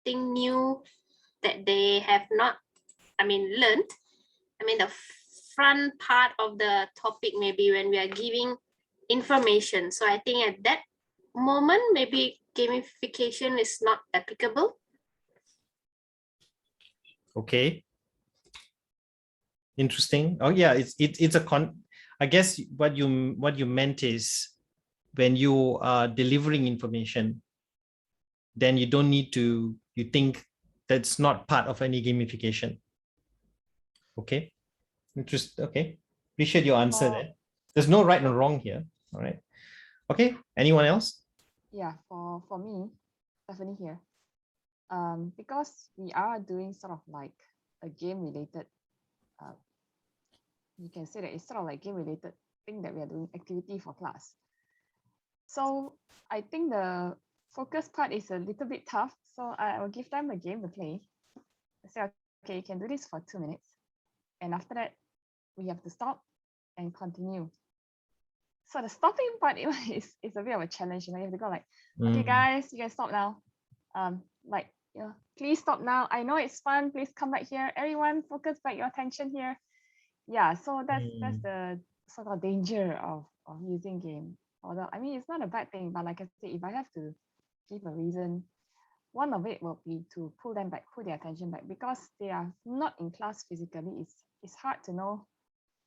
something new that they have not, learned. The front part of the topic, maybe when we are giving information. So I think at that moment, maybe gamification is not applicable. Okay. Interesting. Oh yeah, it's a I guess what you meant is when you are delivering information, then you don't need to, you think that's not part of any gamification. Okay. Interesting. Okay. Appreciate your answer there. There's no right and wrong here. All right. Okay. Anyone else? Yeah, for me, Stephanie here. Because we are doing sort of like a game related, you can say that it's sort of like game related thing that we are doing activity for class. So I think the focus part is a little bit tough. So I will give them a game to play. I say, okay, you can do this for 2 minutes. And after that, we have to stop and continue. So the stopping part is a bit of a challenge. You have to go like, okay, guys, you can stop now. Please stop now. I know it's fun. Please come back here. Everyone, focus back your attention here. Yeah, so that's the sort of danger of using game. Although it's not a bad thing, but like I said, if I have to give a reason, one of it will be to pull them back, pull their attention back, because they are not in class physically. It's hard to know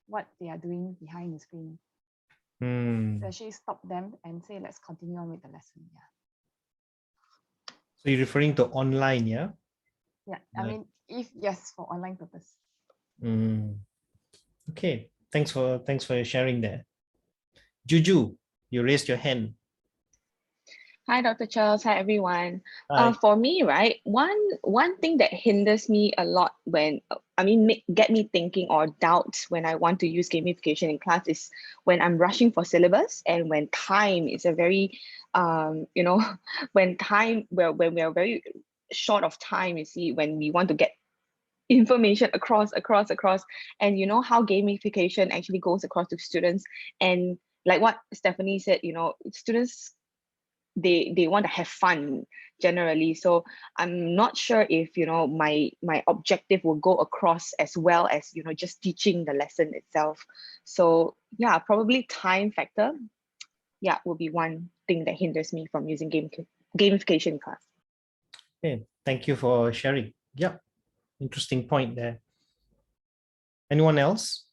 what they are doing behind the screen. So actually stop them and say, let's continue on with the lesson. Yeah. So you're referring to online, yeah? Yeah, if yes, for online purpose. Okay, thanks for sharing there. Juju, you raised your hand. Hi, Dr. Charles. Hi, everyone. Hi. For me, right, one thing that hinders me a lot when, get me thinking or doubts when I want to use gamification in class is when I'm rushing for syllabus and when time is a very, when we are very short of time, you see, when we want to get information across, and you know how gamification actually goes across to students, and like what Stephanie said, students, they want to have fun generally. So I'm not sure if my objective will go across as well as just teaching the lesson itself. So yeah, probably time factor, yeah, will be one thing that hinders me from using gamification class. Okay, thank you for sharing. Yeah, interesting point there. Anyone else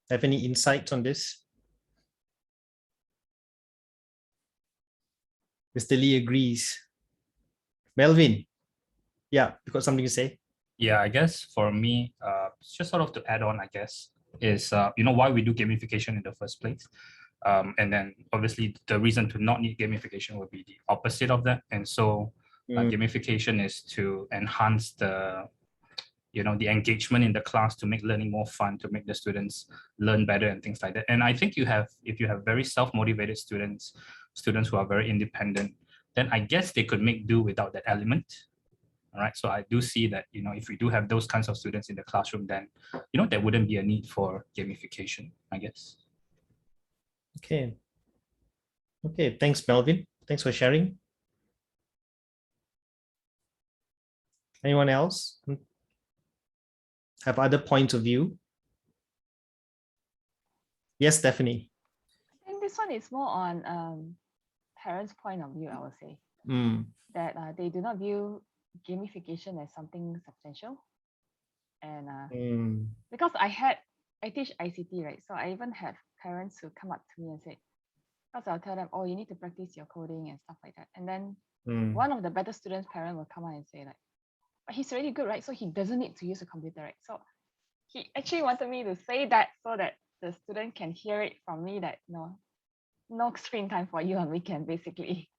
have any insights on this? Mr. Lee agrees. Melvin, yeah, you got something to say? Yeah, I guess for me, just sort of to add on, I guess, is, why we do gamification in the first place. And then obviously the reason to not need gamification would be the opposite of that. And so gamification is to enhance the engagement in the class, to make learning more fun, to make the students learn better and things like that. And I think if you have very self-motivated students who are very independent, then I guess they could make do without that element. All right. So I do see that, if we do have those kinds of students in the classroom, then, there wouldn't be a need for gamification, I guess. Okay. Okay. Thanks, Melvin. Thanks for sharing. Anyone else have other points of view? Yes, Stephanie. I think this one is more on parents' point of view, I would say. That they do not view gamification as something substantial. And because I teach ICT, right? So I even have parents who come up to me and say, because I'll tell them, oh, you need to practice your coding and stuff like that. And then one of the better students' parent will come out and say like, but he's already good, right? So he doesn't need to use a computer, right? So he actually wanted me to say that so that the student can hear it from me that no screen time for you on weekend, basically.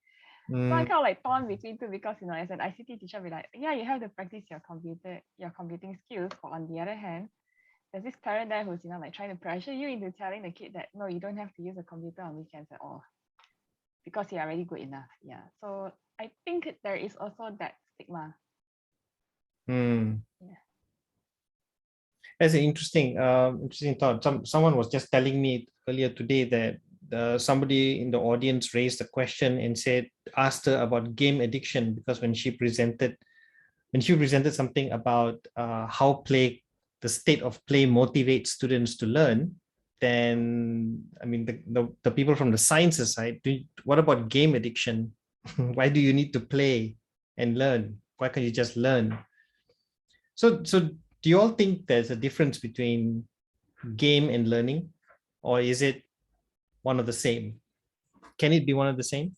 So I kind of like torn between two, because as an ICT teacher, I'll be like, yeah, you have to practice your computing skills. But on the other hand, there's this parent there who's like trying to pressure you into telling the kid that no, you don't have to use a computer on weekends at all, because you're already good enough. Yeah. So I think there is also that stigma. Yeah. That's an interesting thought. Someone was just telling me earlier today that somebody in the audience raised a question and asked her about game addiction, because when she presented when you presented something about how the state of play motivates students to learn, then I mean the people from the sciences side, what about game addiction? Why do you need to play and learn? Why can't you just learn? So do you all think there's a difference between game and learning, or is it one of the same? Can it be one of the same?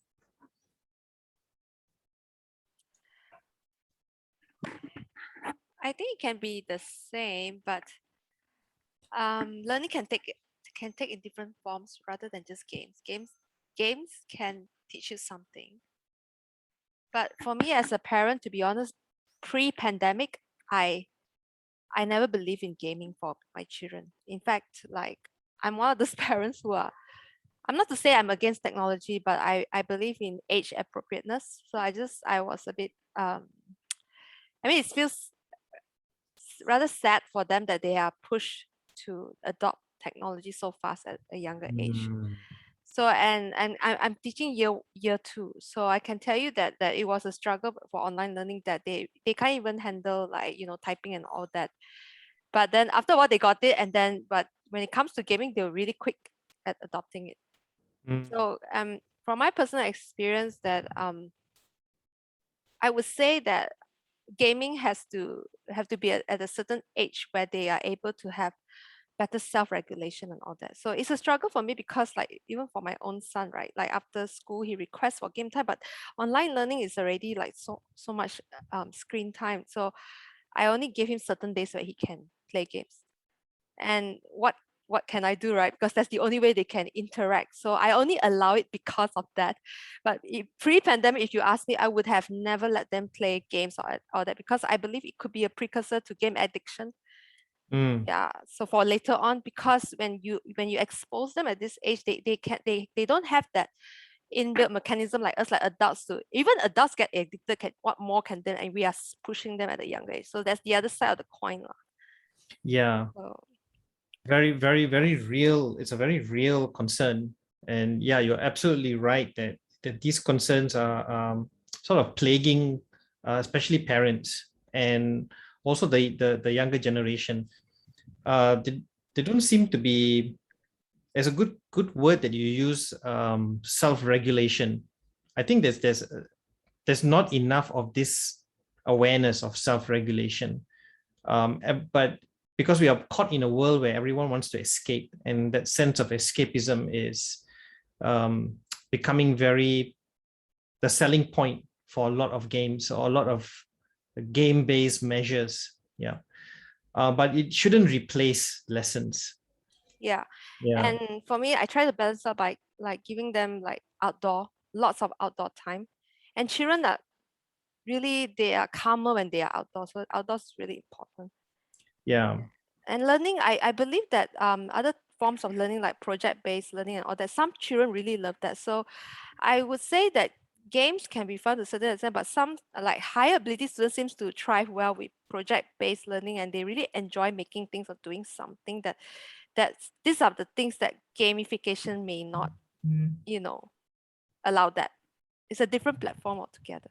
I think it can be the same, but learning can take in different forms rather than just games. Games can teach you something. But for me as a parent, to be honest, pre-pandemic, I never believed in gaming for my children. In fact, like I'm one of those parents who are, I'm not to say I'm against technology, but I believe in age appropriateness. So I was a bit I mean, it feels rather sad for them that they are pushed to adopt technology so fast at a younger age. So and I'm teaching year 2, so I can tell you that it was a struggle for online learning, that they can't even handle, like, you know, typing and all that. But then after a while they got it, and then but when it comes to gaming, they were really quick at adopting it. So from my personal experience, that I would say that gaming has to be at a certain age where they are able to have better self-regulation and all that. So it's a struggle for me, because like even for my own son, right, like after school he requests for game time, but online learning is already like so much screen time. So I only give him certain days where he can play games. And what can I do, right? Because that's the only way they can interact. So I only allow it because of that. But pre-pandemic, if you ask me, I would have never let them play games or all that, because I believe it could be a precursor to game addiction. Yeah. So for later on, because when you expose them at this age, they don't have that inbuilt mechanism like us, like adults do. Even adults get addicted. What more can them? And we are pushing them at a younger age. So that's the other side of the coin. Yeah. So, very, very, very real. It's a very real concern. And yeah, you're absolutely right that these concerns are sort of plaguing, especially parents and also the younger generation. They don't seem to be, there's a good word that you use, self-regulation. I think there's not enough of this awareness of self-regulation. But because we are caught in a world where everyone wants to escape, and that sense of escapism is becoming the selling point for a lot of games, or a lot of game-based measures. Yeah. But it shouldn't replace lessons. yeah. Yeah. And for me, I try to balance out by like giving them like lots of outdoor time. And children are really, they are calmer when they are outdoors. So outdoors is really important. Yeah. And learning, I believe that other forms of learning, like project-based learning and all that, some children really love that. So I would say that games can be fun to a certain extent, but some like higher ability students seems to thrive well with project-based learning, and they really enjoy making things or doing something these are the things that gamification may not, you know, allow that. It's a different platform altogether.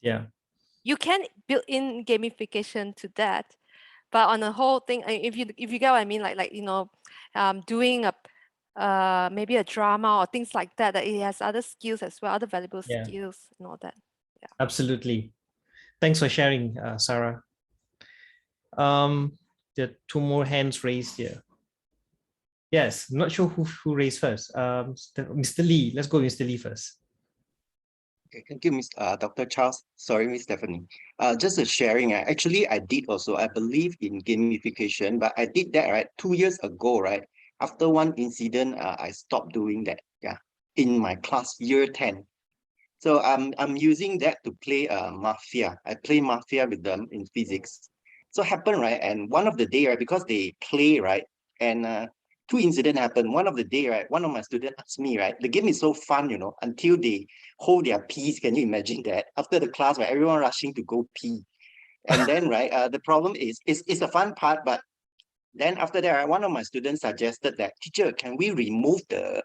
Yeah. You can build in gamification to that, but on the whole thing, if you get what I mean, like you know, doing a maybe a drama or things like that, that it has other skills as well, other valuable skills and all that. Yeah. Absolutely. Thanks for sharing, Sarah. There are 2 more hands raised here. Yes, not sure who raised first. Mr. Lee, let's go Mr. Lee first. Okay, thank you, Dr. Charles. Sorry, Miss Stephanie. Just a sharing. Actually, I did also. I believe in gamification, but I did that right 2 years ago, right? After one incident, I stopped doing that. Yeah, in my class, year 10. So I'm using that to play Mafia. I play Mafia with them in physics. So happened, right? And one of the day, right, because they play, right, and 2 incidents happened. One of the day, right, one of my students asked me, right, the game is so fun, you know, until they hold their peas. Can you imagine that? After the class, right, everyone rushing to go pee. And then, right, the problem is, it's a fun part, but then after that, one of my students suggested that, teacher, can we remove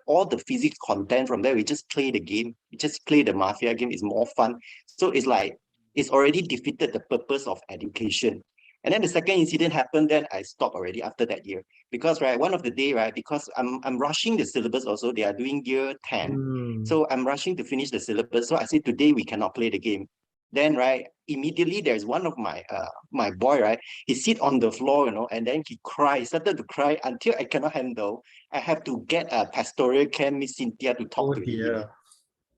all the physics content from there? We just play the game. We just play the Mafia game. It's more fun. So it's like it's already defeated the purpose of education. And then the second incident happened, then I stopped already after that year. Because right, one of the day, right, because I'm rushing the syllabus also, they are doing year 10. So I'm rushing to finish the syllabus. So I said, today we cannot play the game. Then right, immediately there's one of my my boy, right, he sit on the floor, you know, and then he started to cry until I cannot handle. I have to get a pastoral care, Miss Cynthia, to talk to him. You know?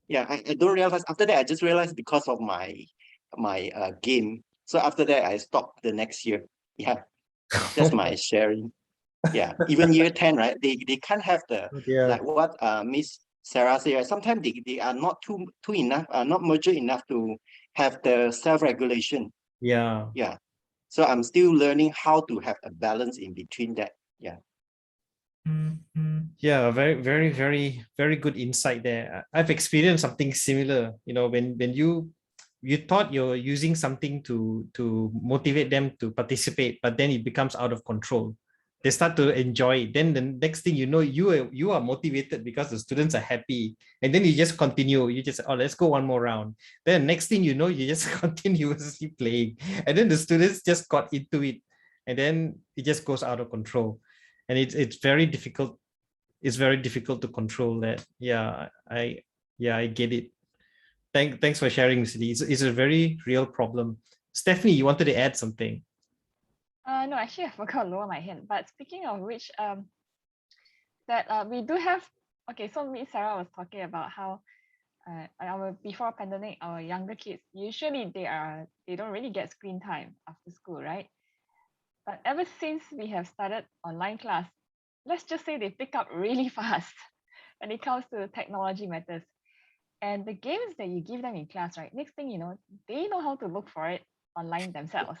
Yeah, I don't realize. After that, I just realized because of my game. So after that, I stopped the next year. Yeah, that's my sharing. Yeah, even year 10, right? They can't have the like what Miss Sarah said. Right? Sometimes they are not too enough, not mature enough to have the self-regulation. Yeah. Yeah. So I'm still learning how to have a balance in between that. Yeah. Yeah, very, very, very, very good insight there. I've experienced something similar. You know, when you thought you're using something to motivate them to participate, but then it becomes out of control. They start to enjoy it. Then the next thing you know, you are motivated because the students are happy, and then you just continue. You just, oh, let's go one more round. Then next thing you know, you just continuously playing, and then the students just got into it, and then it just goes out of control, and it's very difficult. It's very difficult to control that. Yeah, I get it. Thanks for sharing, Cindy. It's a very real problem. Stephanie, you wanted to add something? No, actually, I forgot to lower my hand. But speaking of which, we do have. Okay, so Miss Sarah was talking about how our before pandemic, our younger kids usually they don't really get screen time after school, right? But ever since we have started online class, let's just say they pick up really fast when it comes to technology matters. And the games that you give them in class, right? Next thing you know, they know how to look for it online themselves.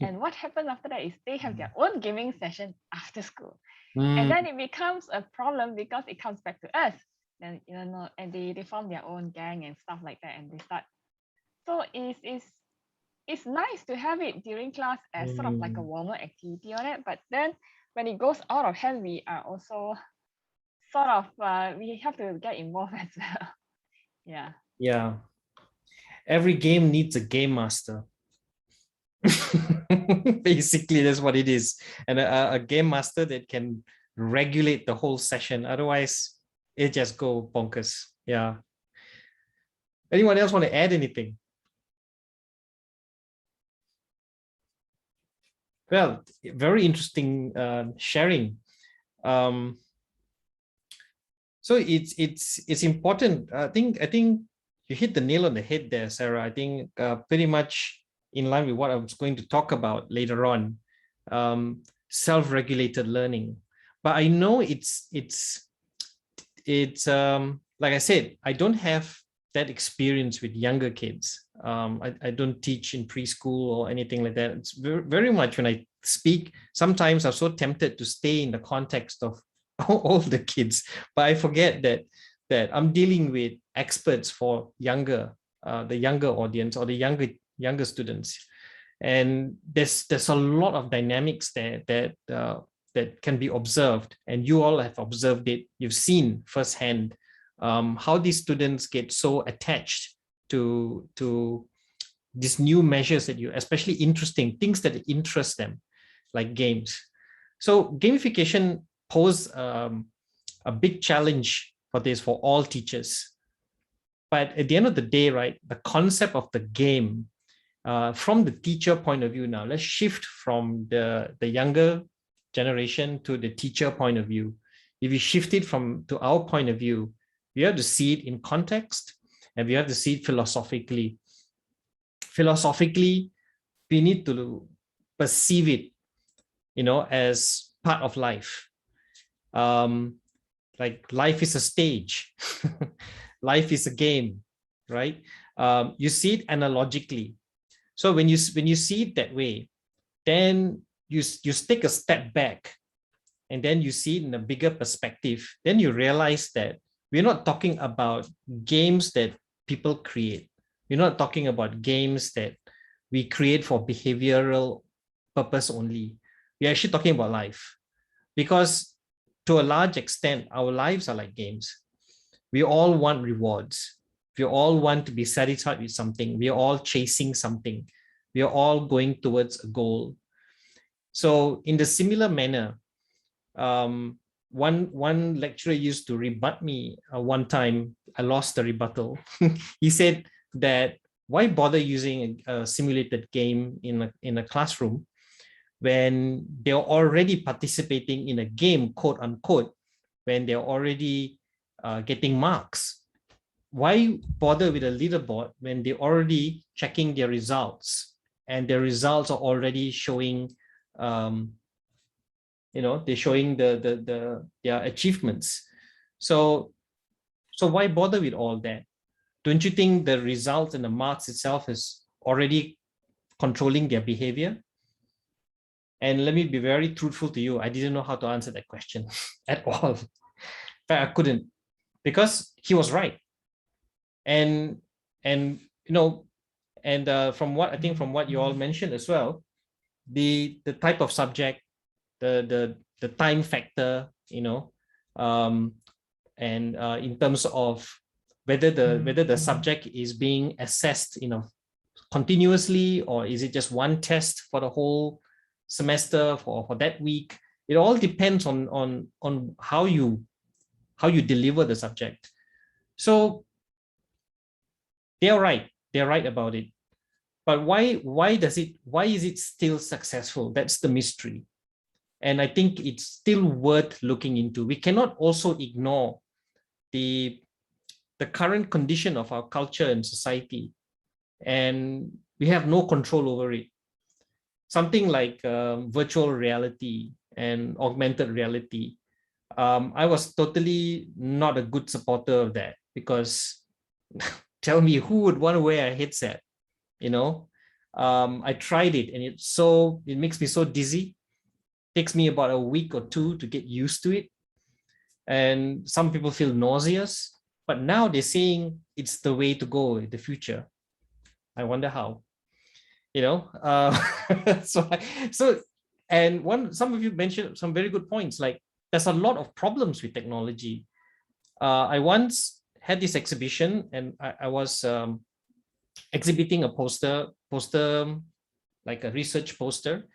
And what happens after that is they have their own gaming session after school. And then it becomes a problem because it comes back to us. Then and they form their own gang and stuff like that, and they start. So it's nice to have it during class as sort of like a warmer activity on it. But then when it goes out of hand, we are also sort of we have to get involved as well. Yeah. Yeah. Every game needs a game master. Basically, that's what it is. And a game master that can regulate the whole session. Otherwise, it just go bonkers. Yeah. Anyone else want to add anything? Well, very interesting sharing. So it's important. I think you hit the nail on the head there, Sarah. I think pretty much in line with what I was going to talk about later on, self-regulated learning. But I know it's like I said, I don't have that experience with younger kids. I don't teach in preschool or anything like that. It's very much when I speak, sometimes I'm so tempted to stay in the context of all the kids, but I forget that I'm dealing with experts for the younger audience or the younger students, and there's a lot of dynamics there that can be observed, and you all have observed it. You've seen firsthand how these students get so attached to these new measures that especially interesting things that interest them, like games. So gamification pose a big challenge for all teachers. But at the end of the day, right, the concept of the game, from the teacher point of view now, let's shift from the younger generation to the teacher point of view. If we shift it to our point of view, we have to see it in context, and we have to see it philosophically. Philosophically, we need to perceive it, as part of life. Like life is a stage, life is a game, right? You see it analogically. So when you see it that way, then you take a step back, and then you see it in a bigger perspective. Then you realize that we're not talking about games that people create. We're not talking about games that we create for behavioral purpose only. We're actually talking about life, because to a large extent, our lives are like games. We all want rewards. We all want to be satisfied with something. We are all chasing something. We are all going towards a goal. So in the similar manner, one lecturer used to rebut me one time. I lost the rebuttal. He said that why bother using a simulated game in a classroom when they're already participating in a game, quote unquote, when they're already getting marks. Why bother with a leaderboard when they're already checking their results and their results are already showing, they're showing their achievements. So why bother with all that? Don't you think the results and the marks itself is already controlling their behavior? And let me be very truthful to you. I didn't know how to answer that question at all. In fact, I couldn't, because he was right. And from what you all mentioned as well, the type of subject, the time factor, and in terms of whether the subject is being assessed, continuously, or is it just one test for the whole semester for that week? It all depends on how you deliver the subject. So they're right about it. But why is it still successful? That's the mystery. And I think it's still worth looking into. We cannot also ignore the current condition of our culture and society, and we have no control over it. Something like virtual reality and augmented reality. I was totally not a good supporter of that, because tell me, who would want to wear a headset? I tried it, and it makes me so dizzy. It takes me about a week or two to get used to it. And some people feel nauseous, but now they're saying it's the way to go in the future. I wonder how. Some of you mentioned some very good points, like there's a lot of problems with technology. I once had this exhibition, and I was exhibiting a poster, like a research poster,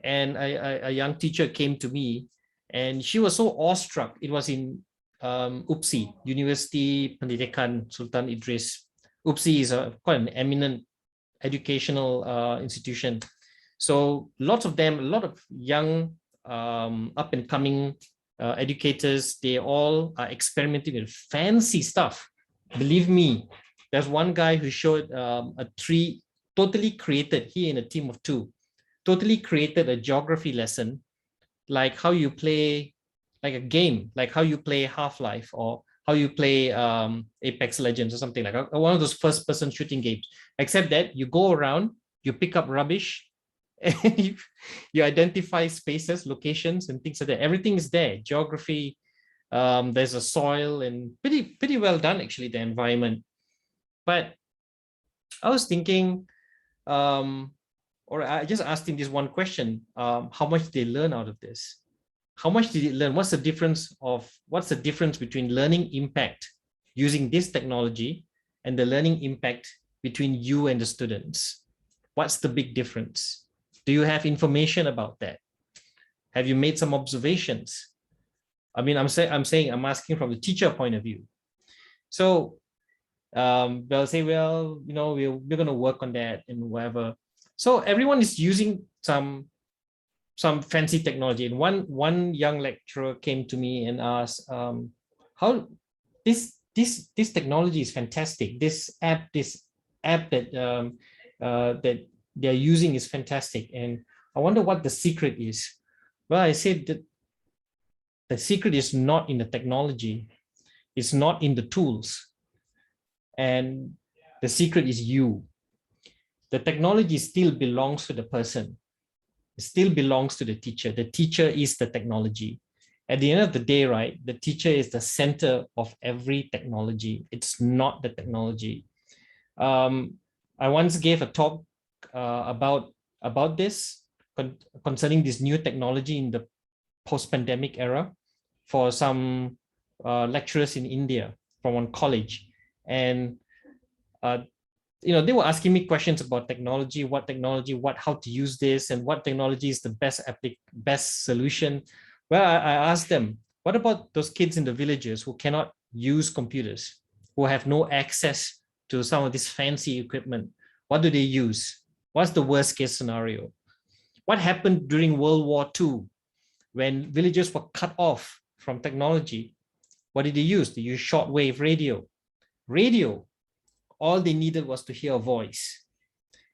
and a young teacher came to me, and she was so awestruck. It was in UPSI, University Pendidikan Sultan Idris. UPSI is quite an eminent educational institution. So a lot of young up and coming educators, they all are experimenting with fancy stuff. Believe me, there's one guy who showed a tree, totally created, he and a team of 2, totally created a geography lesson, like how you play, like a game, like how you play Half-Life, or how you play Apex Legends, or something like one of those first-person shooting games, except that you go around, you pick up rubbish, and you identify spaces, locations, and things like that. Everything is there. Geography, there's a soil, and pretty well done, actually, the environment. But I was thinking, or I just asked him this one question: how much did they learn out of this? How much did it learn? What's the difference between learning impact using this technology and the learning impact between you and the students? What's the big difference? Do you have information about that? Have you made some observations? I mean, I'm asking from the teacher point of view. So they'll say, well, we're going to work on that and whatever. So everyone is using some fancy technology. And one young lecturer came to me and asked, how this technology is fantastic. This app that that they're using is fantastic. And I wonder what the secret is. Well, I said that the secret is not in the technology. It's not in the tools. And the secret is you. The technology still belongs to the person. It still belongs to the teacher. The teacher is the technology. At the end of the day, right, the teacher is the center of every technology. It's not the technology. I once gave a talk about this, concerning this new technology in the post-pandemic era, for some lecturers in India from one college. And they were asking me questions about technology, how to use this, and what technology is the best solution. Well, I asked them, what about those kids in the villages who cannot use computers, who have no access to some of this fancy equipment? What do they use? What's the worst case scenario? What happened during World War II when villages were cut off from technology? What did they use? They used shortwave radio. All they needed was to hear a voice.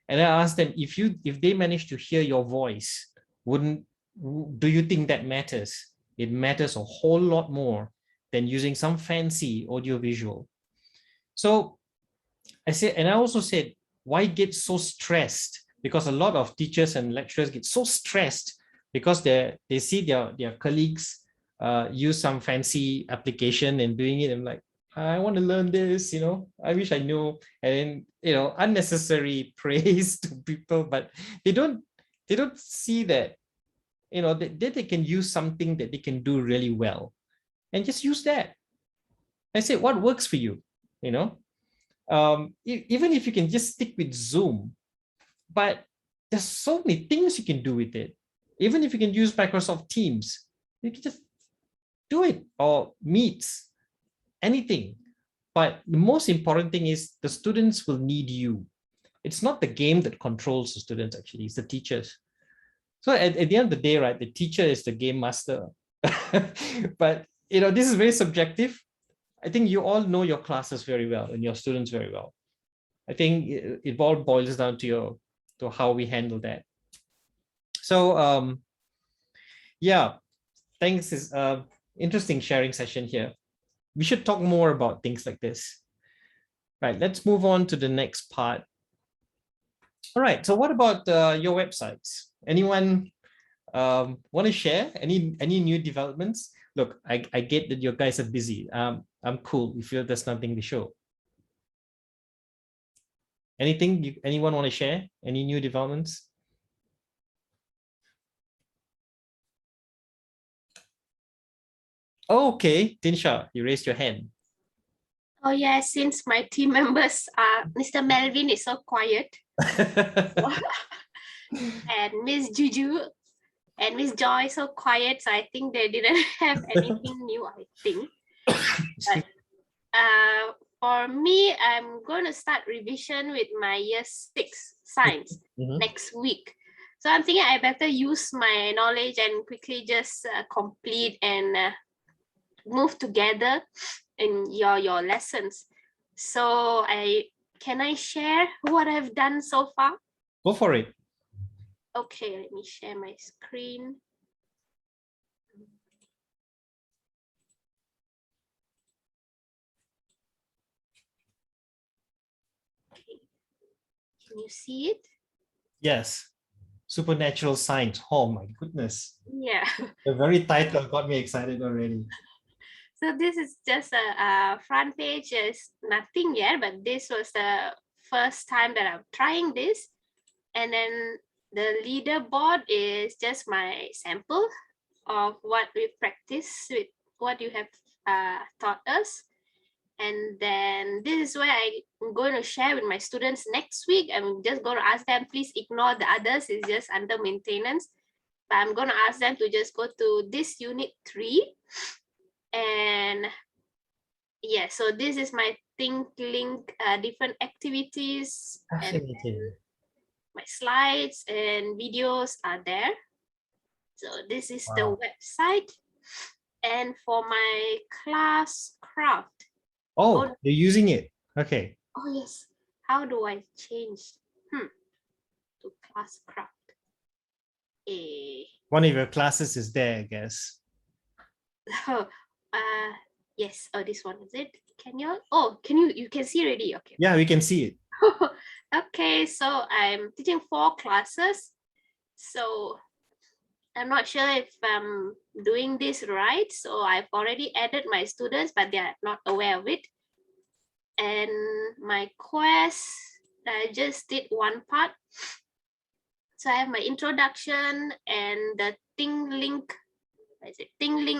And I asked them, if they managed to hear your voice, do you think that matters? It matters a whole lot more than using some fancy audiovisual. So I also said, why get so stressed? Because a lot of teachers and lecturers get so stressed because they see their colleagues use some fancy application and doing it. I'm like, I want to learn this, I wish I knew. And then, unnecessary praise to people, but they don't see that, that they can use something that they can do really well, and just use that. I say, what works for you, even if you can just stick with Zoom, but there's so many things you can do with it. Even if you can use Microsoft Teams, you can just do it, or Meets, anything. But the most important thing is the students will need you. It's not the game that controls the students, actually, it's the teachers. So at the end of the day, right, the teacher is the game master. But this is very subjective. I think you all know your classes very well and your students very well. I think it all boils down to how we handle that. So yeah, thanks. Is interesting sharing session here. We should talk more about things like this. Right, let's move on to the next part. All right, so what about your websites? Anyone want to share any new developments? Look, I get that you guys are busy. I'm cool if there's nothing to show. Anyone want to share? Any new developments? Oh, okay, Tinsha, you raised your hand. Oh yeah, since my team members Mr. Melvin is so quiet. And Miss Juju and Miss Joy so quiet, so I think they didn't have anything new, I think. But for me, I'm going to start revision with my year 6 science next week. So I'm thinking I better use my knowledge and quickly just complete and move together in your lessons. So can I share what I've done so far? Go for it. Okay, let me share my screen. Okay. Can you see it? Yes. Supernatural science. Oh my goodness. Yeah. The very title got me excited already. So this is just a front page, is nothing yet, but this was the first time that I'm trying this. And then the leaderboard is just my sample of what we practice with what you have taught us. And then this is where I'm going to share with my students next week. I'm just going to ask them, please ignore the others, it's just under maintenance. But I'm going to ask them to just go to this unit 3. And yeah, so this is my Think Link different activities. And my slides and videos are there. So this is the website. And for my class craft. Oh, you're using it. Okay. Oh yes. How do I change to class craft? One of your classes is there, I guess. Oh, yes. Oh, this one is it. Can you can see already? Okay. Yeah, we can see it. Okay, so I'm teaching 4 classes. So I'm not sure if I'm doing this right. So I've already added my students, but they're not aware of it. And my quest, I just did one part. So I have my introduction and the Think Link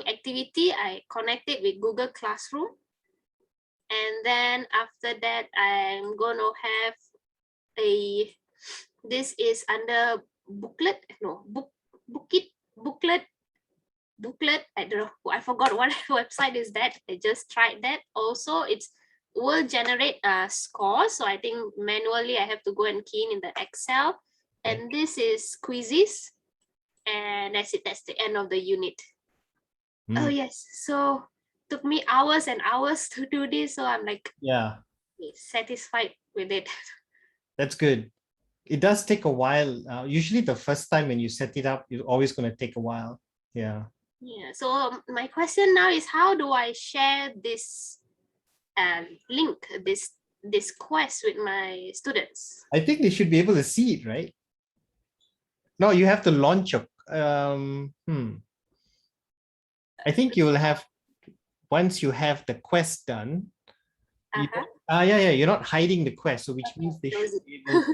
activity. I connected with Google Classroom. And then after that, I'm gonna have this is under booklet, no, booklet. I don't know, I forgot what website is that. I just tried that. Also, it's will generate a score. So I think manually I have to go and key in the Excel. And this is quizzes. And that's it. That's the end of the unit. Oh yes. So took me hours and hours to do this. So I'm like, yeah, satisfied with it. that's good. It does take a while. Usually the first time when you set it up, it's always going to take a while. Yeah. Yeah. So my question now is, how do I share this link, this quest with my students? I think they should be able to see it, right? No, you have to launch your I think you will have, once you have the quest done, yeah, you're not hiding the quest, so which means they should be able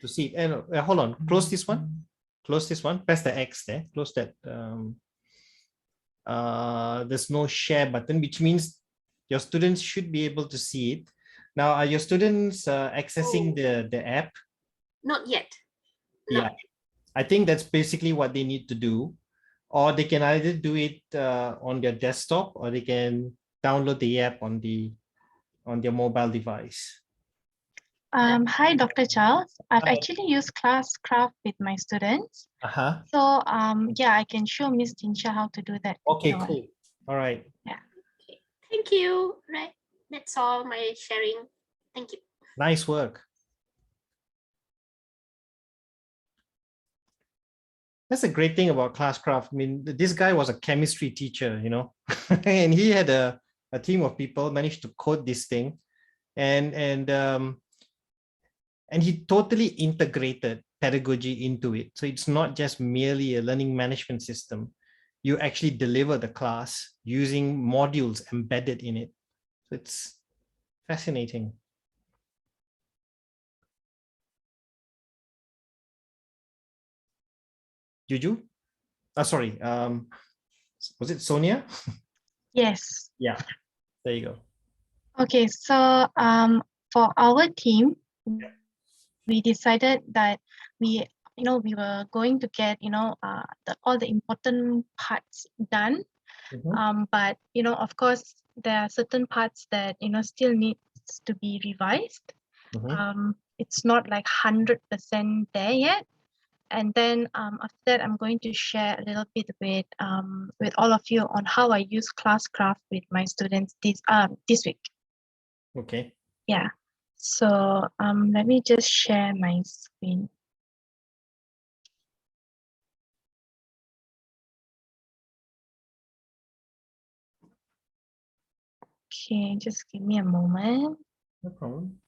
to see it. And hold on, close this one, press the X there, close that. There's no share button, which means your students should be able to see it. Now, are your students accessing the app? Not yet. Yeah, I think that's basically what they need to do. Or they can either do it on their desktop, or they can download the app on their mobile device. Hi, Dr. Charles. I've actually used Classcraft with my students. So yeah, I can show Miss Tinsha how to do that. Okay, cool. All right. Yeah. Okay. Thank you. Right. That's all my sharing. Thank you. Nice work. That's a great thing about Classcraft. I mean, this guy was a chemistry teacher, you know, and he had a team of people managed to code this thing, and he totally integrated pedagogy into it. So it's not just merely a learning management system. You actually deliver the class using modules embedded in it. So it's fascinating. Juju? Sorry, was it Sonia? Yes. Yeah, there you go. Okay, so for our team, we decided that we were going to get all the important parts done. But of course, there are certain parts that still needs to be revised. It's not like 100% there yet. And then after that, I'm going to share a little bit with all of you on how I use Classcraft with my students this week. Okay. Yeah. So let me just share my screen. Okay, just give me a moment. No problem.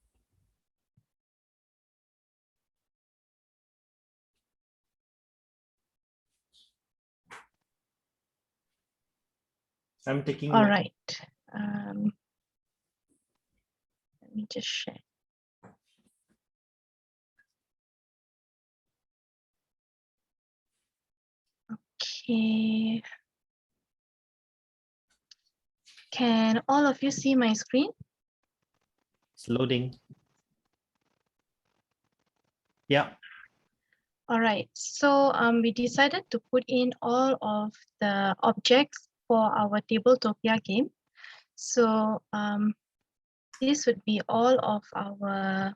I'm taking. All right. Let me just share. Okay. Can all of you see my screen? It's loading. Yeah. All right. So we decided to put in all of the objects for our Tabletopia game. So this would be all of our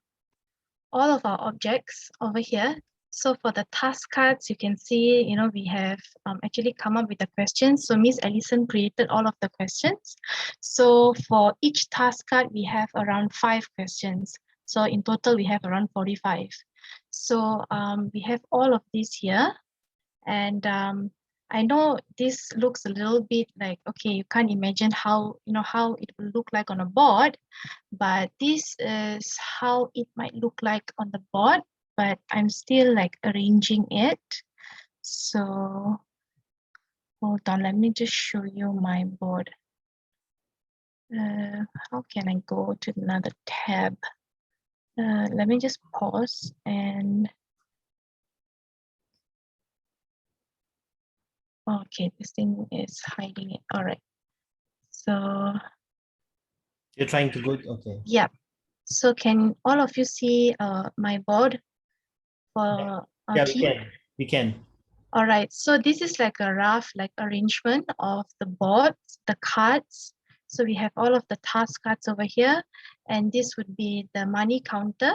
objects over here. So for the task cards, you can see, we have actually come up with the questions. So Miss Ellison created all of the questions. So for each task card, we have around 5 questions. So in total, we have around 45. So we have all of these here. And I know this looks a little bit like, okay, you can't imagine how it will look like on a board, but this is how it might look like on the board, but I'm still like arranging it. So hold on, let me just show you my board. How can I go to another tab? Let me just pause and okay, this thing is hiding it. All right. So You're trying to go, okay. Yeah. So can all of you see my board for our Yeah, team? we can. All right, so this is like a rough arrangement of the boards, the cards. So we have all of the task cards over here, and this would be the money counter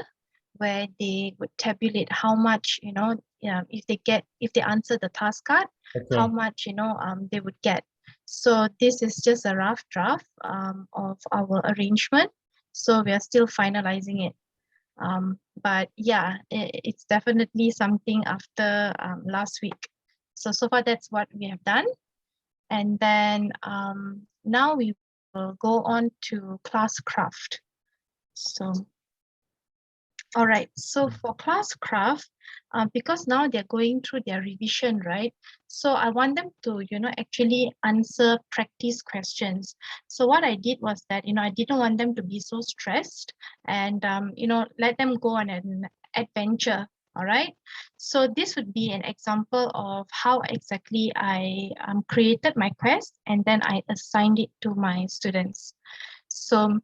where they would tabulate how much, if they answer the task card, how Okay. much, they would get. So this is just a rough draft of our arrangement. So we are still finalizing it. But yeah, it's definitely something after last week. So far that's what we have done. And then now we will go on to class craft. So, all right, so for class craft, because now they're going through their revision, right? So I want them to, actually answer practice questions. So what I did was that, I didn't want them to be so stressed and, let them go on an adventure. All right. So this would be an example of how exactly I created my quest and then I assigned it to my students. So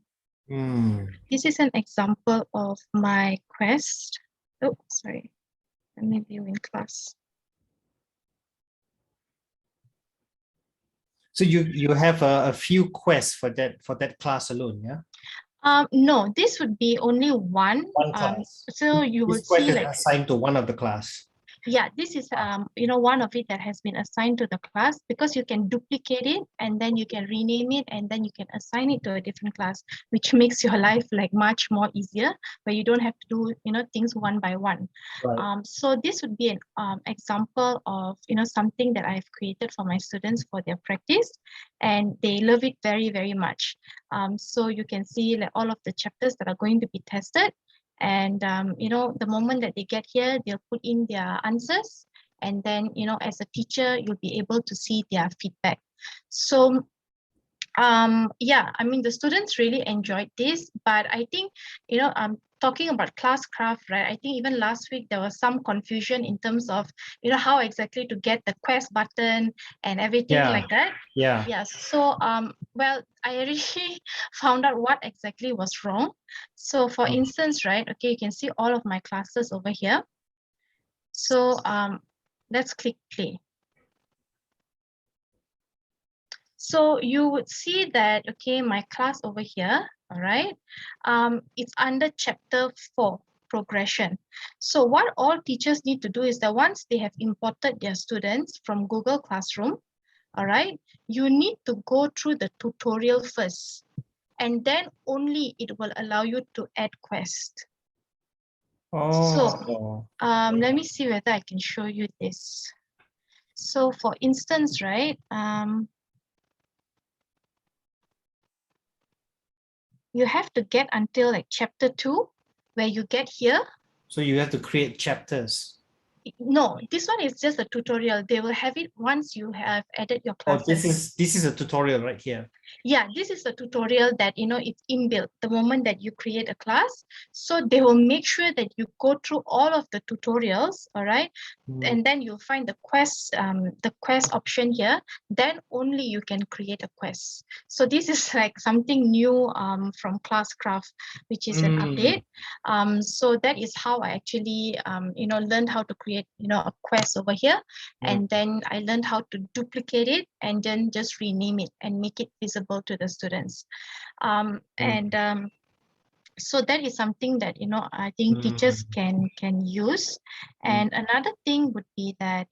this is an example of my quest. Oh, sorry. Let me view in class. So you have a few quests for that class alone, yeah? No, this would be only one. One class. So you would This quest see is like, assigned to one of the class. yeah, this is one of it that has been assigned to the class because you can duplicate it and then you can rename it and then you can assign it to a different class, which makes your life like much more easier, where you don't have to do things one by one. Right. So this would be an example of something that I've created for my students for their practice, and they love it very, very much. So you can see like all of the chapters that are going to be tested. And the moment that they get here, they'll put in their answers, and then as a teacher you'll be able to see their feedback. So yeah, I mean the students really enjoyed this, but I think talking about class craft, right, I think even last week there was some confusion in terms of how exactly to get the quest button and everything like that. Yeah, so well, I already found out what exactly was wrong. So for instance, right, okay, you can see all of my classes over here. So let's click play. So you would see that, okay, my class over here, all right, it's under chapter 4, progression. So what all teachers need to do is that once they have imported their students from Google Classroom, all right, you need to go through the tutorial first, and then only it will allow you to add quest. So let me see whether I can show you this. So for instance, right, you have to get until like chapter 2, where you get here. So you have to create chapters. No, this one is just a tutorial. They will have it once you have added your classes. Oh, this is a tutorial right here. Yeah, this is a tutorial that it's inbuilt the moment that you create a class. So they will make sure that you go through all of the tutorials, all right? And then you'll find the quest option here. Then only you can create a quest. So this is like something new from Classcraft, which is an update. So that is how I actually learned how to create a quest over here, and then I learned how to duplicate it and then just rename it and make it visible to the students. So that is something that I think teachers can use. And another thing would be that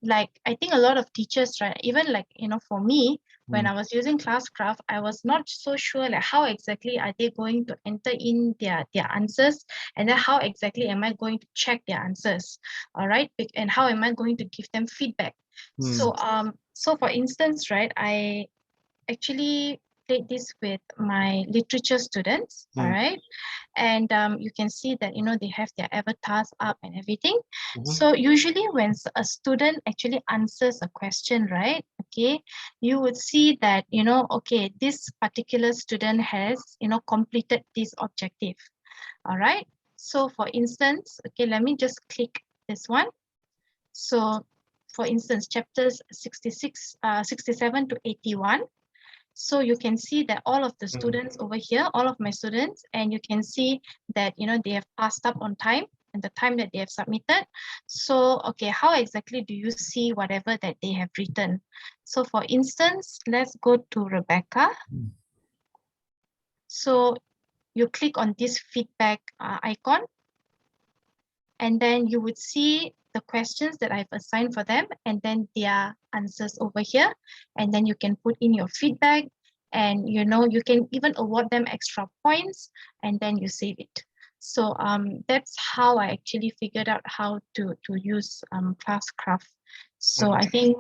like I think a lot of teachers, right, even like for me, when I was using Classcraft, I was not so sure like how exactly are they going to enter in their answers, and then how exactly am I going to check their answers, all right, and how am I going to give them feedback. So for instance, right, I actually played this with my literature students, all right, and you can see that they have their avatars up and everything. So usually when a student actually answers a question, right, okay, you would see that okay, this particular student has completed this objective, all right. So for instance, okay, let me just click this one. So for instance, chapters 67 to 81. So you can see that all of the students over here, all of my students, and you can see that, they have passed up on time and the time that they have submitted. So, okay, how exactly do you see whatever that they have written? So for instance, let's go to Rebecca. So you click on this feedback icon, and then you would see the questions that I've assigned for them and then their answers over here. And then you can put in your feedback, and you can even award them extra points, and then you save it. So that's how I actually figured out how to use Classcraft. So I think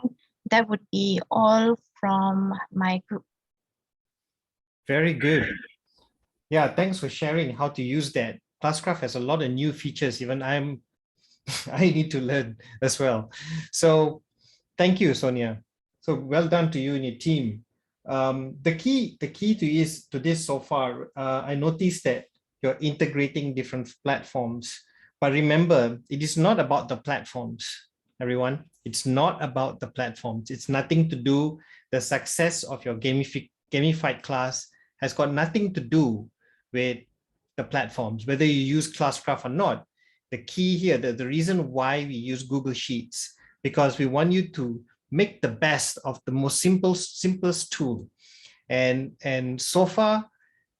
that would be all from my group. Very good. Yeah, thanks for sharing how to use that. Classcraft has a lot of new features. Even I need to learn as well. So thank you, Sonia. So well done to you and your team. The key to this so far, I noticed that you're integrating different platforms. But remember, it is not about the platforms, everyone. It's not about the platforms. It's nothing to do. The success of your gamified class has got nothing to do with the platforms, whether you use Classcraft or not. The key here, the reason why we use Google Sheets, because we want you to make the best of the most simplest tool. And so far,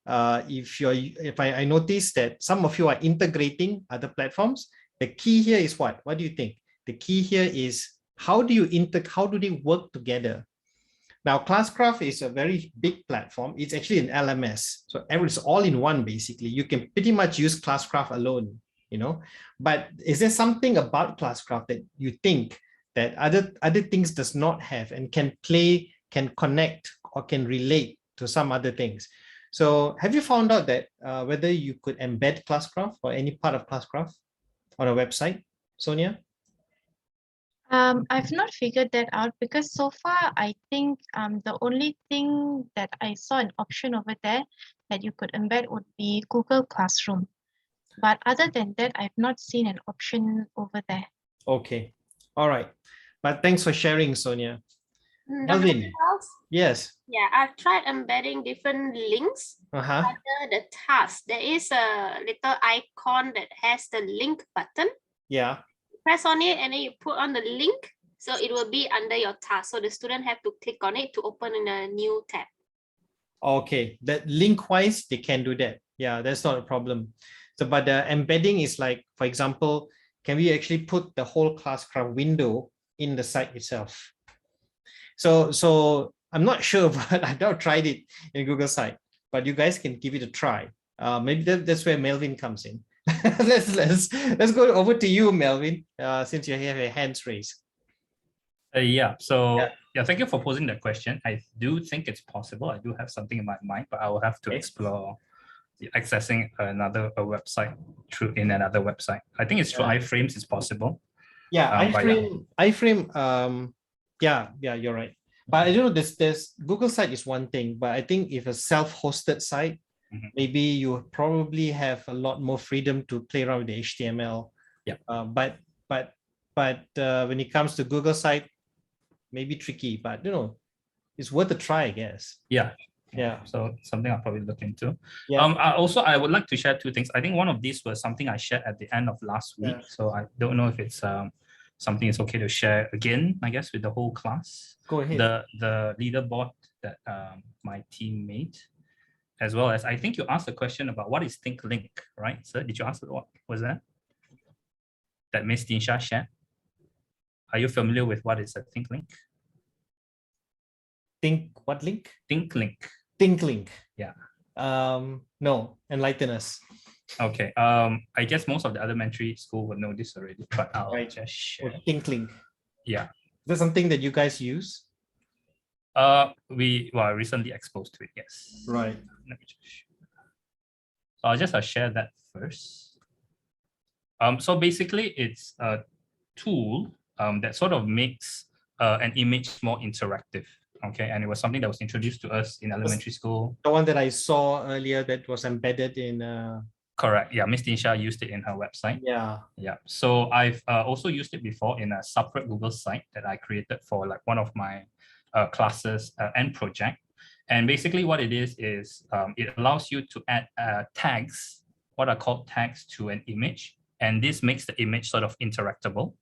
if I notice that some of you are integrating other platforms, the key here is what? What do you think? The key here is how do they work together? Now, Classcraft is a very big platform. It's actually an LMS. So it's all in one, basically. You can pretty much use Classcraft alone, But is there something about Classcraft that you think that other things does not have and can connect, or can relate to some other things? So have you found out that whether you could embed Classcraft or any part of Classcraft on a website, Sonia? I've not figured that out, because so far I think the only thing that I saw an option over there that you could embed would be Google Classroom. But other than that, I've not seen an option over there. Okay. All right. But thanks for sharing, Sonia. Dr. Melvin. Charles? Yes. Yeah, I've tried embedding different links under the task. There is a little icon that has the link button. Yeah. Press on it and then you put on the link. So it will be under your task. So the student have to click on it to open in a new tab. Okay, that link-wise, they can do that. Yeah, that's not a problem. So, but the embedding is like, for example, can we actually put the whole Classcraft window in the site itself? So I'm not sure, but I've not tried it in Google site, but you guys can give it a try. Maybe that's where Melvin comes in. let's go over to you, Melvin, since you have your hands raised. So thank you for posing that question. I do think it's possible. I do have something in my mind, but I will have to explore accessing another website in another website. I think it's through iframes. It's possible. Yeah, iframe. Yeah, you're right. But I don't know. There's Google site is one thing, but I think if a self-hosted site, maybe you probably have a lot more freedom to play around with the HTML. Yeah. But when it comes to Google site, maybe tricky. But it's worth a try, I guess. Yeah. So something I'll probably look into. Yeah. I would like to share two things. I think one of these was something I shared at the end of last week. So I don't know if it's something it's okay to share again, I guess, with the whole class. Go ahead. The leaderboard that my team made, as well as I think you asked a question about what is Think Link, right? So did you ask what was that? That Miss Dinsha shared? Are you familiar with what is a Think Link? What link? Think Link. Think Link. Yeah. No, enlighten us. Okay. I guess most of the elementary school would know this already, but I'll just share. Think Link. Yeah. Is that something that you guys use? We were recently exposed to it, yes. Right. Let me just share. So I'll just share that first. So basically it's a tool that sort of makes an image more interactive. Okay, and it was something that was introduced to us in elementary school. The one that I saw earlier that was embedded in. Correct. Yeah, Miss Dinsha used it in her website. Yeah. Yeah. So I've also used it before in a separate Google site that I created for like one of my classes and project. And basically what it is it allows you to add tags, what are called tags, to an image. And this makes the image sort of interactable.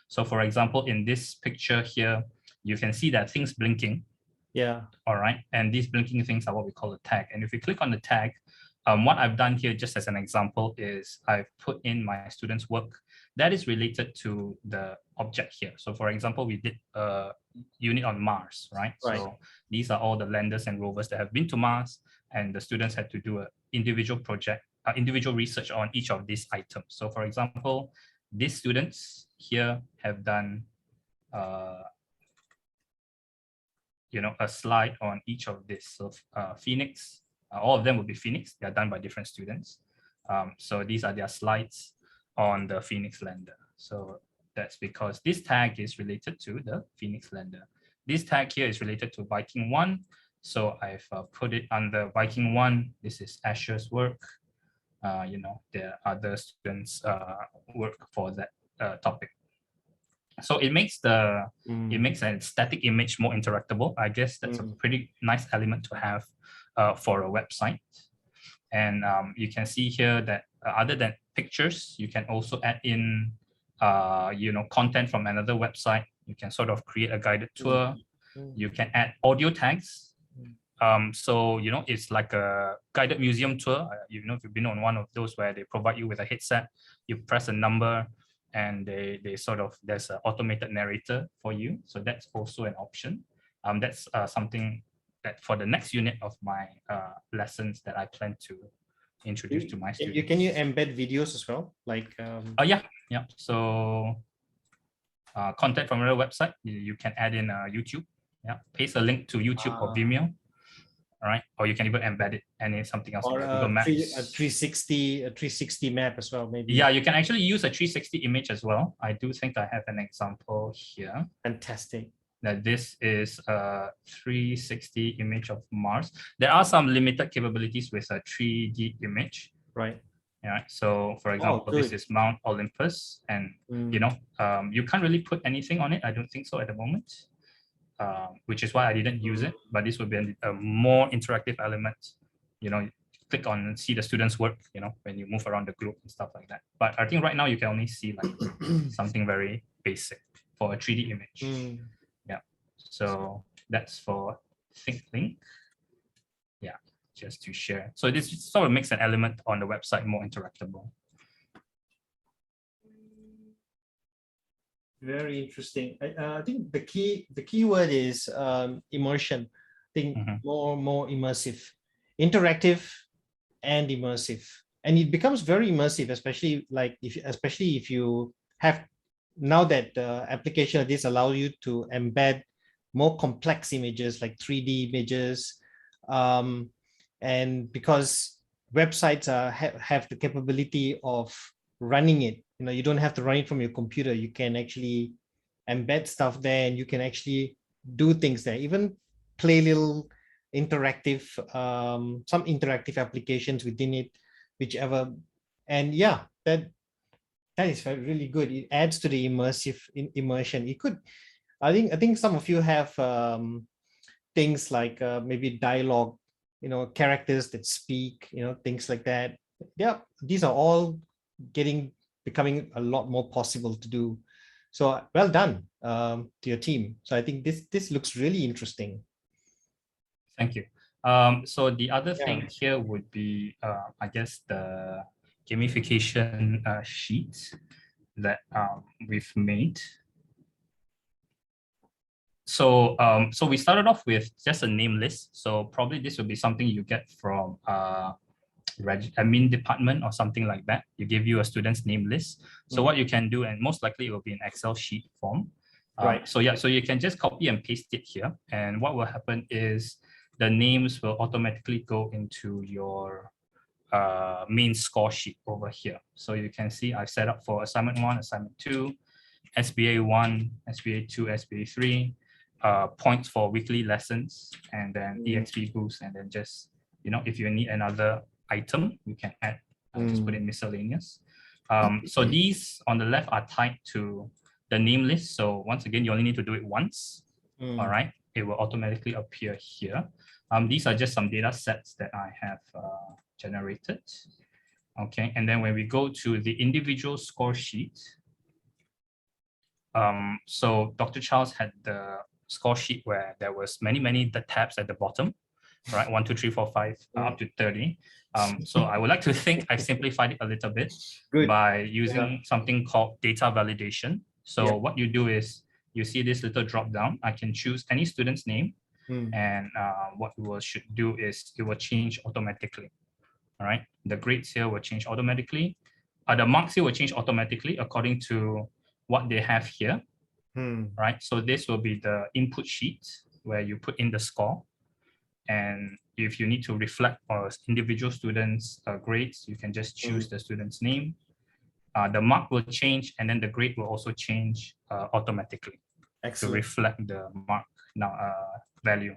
So for example, in this picture here, you can see that things blinking. Yeah. All right. And these blinking things are what we call a tag. And if you click on the tag, what I've done here, just as an example, is I've put in my students' work that is related to the object here. So for example, we did a unit on Mars, right? So these are all the landers and rovers that have been to Mars, and the students had to do an individual project, individual research on each of these items. So for example, these students here have done a slide on each of this. So Phoenix, all of them will be Phoenix. They are done by different students. So these are their slides on the Phoenix lander. So that's because this tag is related to the Phoenix lander. This tag here is related to Viking 1. So I've put it under Viking 1. This is Asher's work. There are other students' work for that topic. So it makes a static image more interactable. I guess that's a pretty nice element to have for a website. And you can see here that other than pictures, you can also add in content from another website. You can sort of create a guided tour. You can add audio tags. So it's like a guided museum tour. If you've been on one of those where they provide you with a headset, you press a number, and there's an automated narrator for you. So that's also an option. That's something that for the next unit of my lessons that I plan to introduce to my students. Can you embed videos as well? Like yeah. So content from another website, you can add in YouTube. Yeah, paste a link to YouTube or Vimeo. All right, or you can even embed it and it's something else. Or Google Maps. a 360 map as well, maybe. Yeah, you can actually use a 360 image as well. I do think I have an example here. Fantastic. That this is a 360 image of Mars. There are some limited capabilities with a 3D image. Right. Yeah. So for example, this is Mount Olympus, and you can't really put anything on it. I don't think so at the moment. Which is why I didn't use it, but this would be a more interactive element. Click on and see the students' work, when you move around the group and stuff like that. But I think right now you can only see like something very basic for a 3D image. Yeah, so that's for ThinkLink. Yeah, just to share. So this sort of makes an element on the website more interactable. Very interesting. I think the key word is immersion. I think more immersive, interactive, and immersive, and it becomes very immersive, especially if you have now that the application of this allows you to embed more complex images like 3D images, and because websites have the capability of running it. You don't have to run it from your computer. You can actually embed stuff there, and you can actually do things there, even play little interactive, some interactive applications within it, whichever. And yeah, that is really good. It adds to the immersion. It could, I think some of you have things like maybe dialogue, characters that speak, things like that. Yeah, these are all becoming a lot more possible to do. So well done to your team. So I think this looks really interesting. Thank you. So the other thing here would be, I guess, the gamification sheet that we've made. So so we started off with just a name list. So probably this would be something you get from admin department or something like that. You give you a student's name list. So what you can do, and most likely it will be an Excel sheet form. Right. So yeah, so you can just copy and paste it here. And what will happen is the names will automatically go into your main score sheet over here. So you can see I've set up for assignment 1, assignment 2, SBA 1, SBA 2, SBA 3, points for weekly lessons, and then EXP boost, and then just, if you need another item, you can add, just put in miscellaneous. So these on the left are tied to the name list. So once again, you only need to do it once. All right. it will automatically appear here. These are just some data sets that I have generated. Okay, and then when we go to the individual score sheet, so Dr. Charles had the score sheet where there was many the tabs at the bottom, right? 1, 2, 3, 4, 5, up to 30. So I would like to think I've simplified it a little bit by using something called data validation. So what you do is you see this little drop down. I can choose any student's name, and what we should do is it will change automatically. All right, the grades here will change automatically. The marks here will change automatically according to what they have here. Right, so this will be the input sheet where you put in the score, and if you need to reflect on individual students' grades, you can just choose the student's name. The mark will change, and then the grade will also change automatically to reflect the mark now value.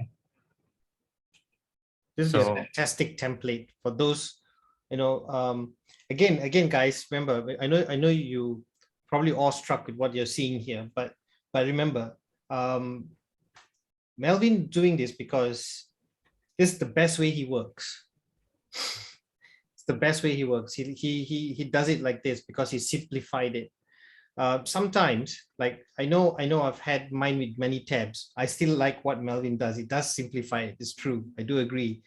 This is a fantastic template for those, again, guys, remember, I know you probably awestruck with what you're seeing here, but remember, Melvin doing this because this is the best way he works. It's the best way he works. He does it like this because he simplified it. Sometimes, like I know I've had mine with many tabs. I still like what Melvin does. It does simplify it. It's true. I do agree.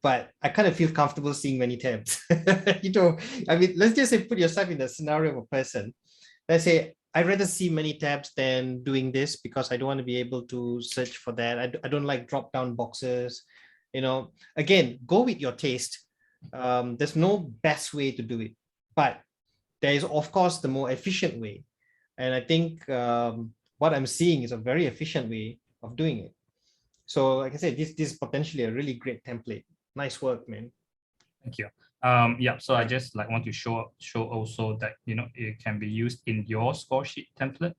But I kind of feel comfortable seeing many tabs. I mean, let's just say put yourself in the scenario of a person. Let's say I'd rather see many tabs than doing this because I don't want to be able to search for that. I don't like drop down boxes. Again, go with your taste. There's no best way to do it, but there is, of course, the more efficient way. And I think what I'm seeing is a very efficient way of doing it. So like I said, this is potentially a really great template. Nice work, man. Thank you. Yeah, so I just want to show also that it can be used in your score sheet template.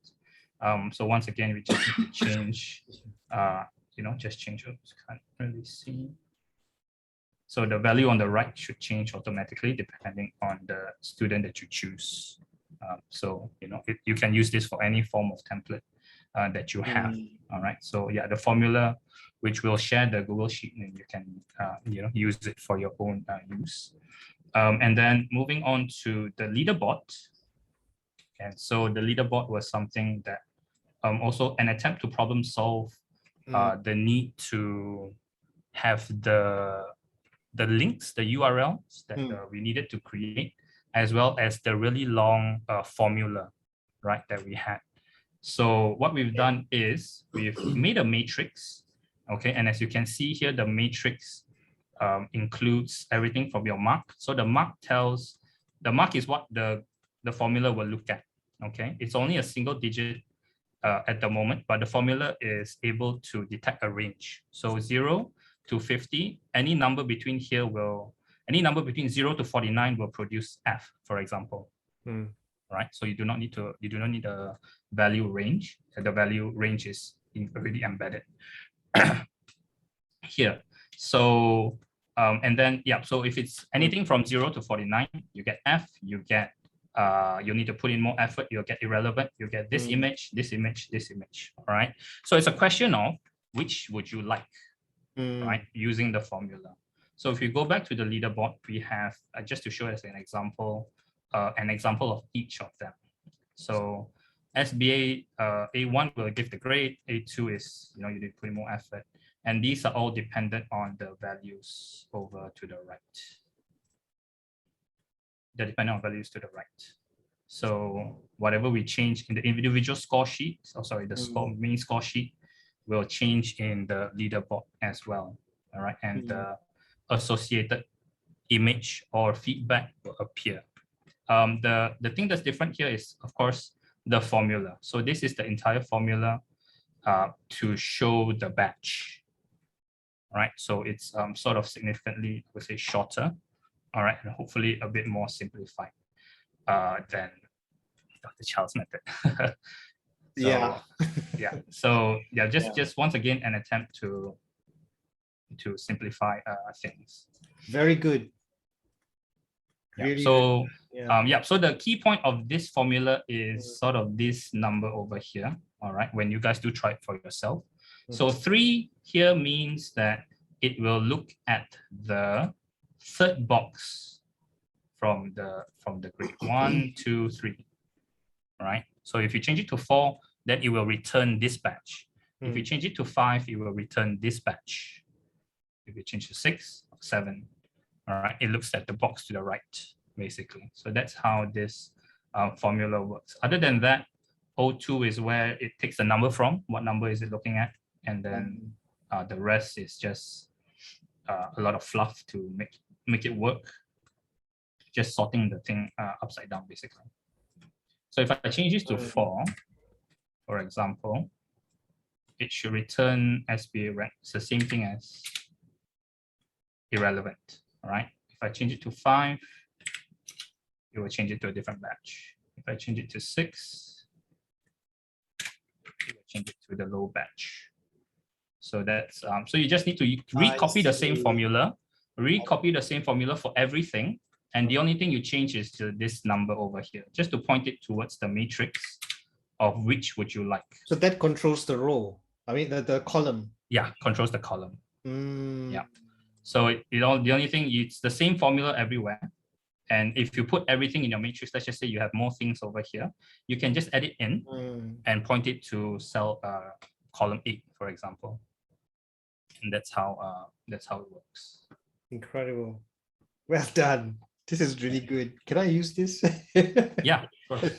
So once again, we just need to change, just change. Can't really see. So the value on the right should change automatically depending on the student that you choose. So you can use this for any form of template that you have. All right. So yeah, the formula, which will share the Google Sheet, and you can use it for your own use. And then moving on to the leaderboard. And so the leaderboard was something that also an attempt to problem solve the need to have the links, the URLs that we needed to create, as well as the really long formula, right, that we had. So what we've done is we've made a matrix, okay, and as you can see here, the matrix includes everything from your mark. So the mark is what the formula will look at, okay? It's only a single digit at the moment, but the formula is able to detect a range. So 0 to 50, any number between 0 to 49 will produce F, for example. Right? So you do not need a value range. The value range is already embedded here. So and then so if it's anything from 0 to 49, you get F, you get you need to put in more effort, you'll get irrelevant, you get this image, this image, this image. All right. So it's a question of which would you like, right, using the formula. So if you go back to the leaderboard, we have just to show as an example of each of them. So SBA A1 will give the grade, A2 is you need to put in more effort, and these are all dependent on the values over to the right. They're dependent on values to the right. So whatever we change in the individual score sheet, the main score sheet will change in the leaderboard as well. All right, and the associated image or feedback will appear. The thing that's different here is, of course, the formula. So this is the entire formula to show the batch. All right, so it's sort of significantly, I would say, shorter. All right, and hopefully a bit more simplified than Dr. Charles' method. So just once again an attempt to simplify things. Very good. Really, so so the key point of this formula is sort of this number over here. All right, when you guys do try it for yourself, So 3 here means that it will look at the third box from the grade 1, 2, 3. Right? So if you change it to 4, then it will return this batch. If you change it to 5, it will return this batch. If you change to 6, 7, all right, it looks at the box to the right, basically. So that's how this formula works. Other than that, O2 is where it takes the number from. What number is it looking at? And then the rest is just a lot of fluff to make it work. Just sorting the thing upside down, basically. So if I change this to 4, for example, it should return SBA rank. It's the same thing as irrelevant, all right? If I change it to 5, it will change it to a different batch. If I change it to 6, it will change it to the low batch. So that's so you just need to recopy the same formula, for everything, and the only thing you change is to this number over here, just to point it towards the matrix of which would you like. So that controls the row. I mean the column. Yeah, controls the column. Yeah. So the only thing, it's the same formula everywhere. And if you put everything in your matrix, let's just say you have more things over here, you can just add it in and point it to cell column 8, for example. And that's how it works. Incredible. Well done. This is really good. Can I use this? Yeah. Sure.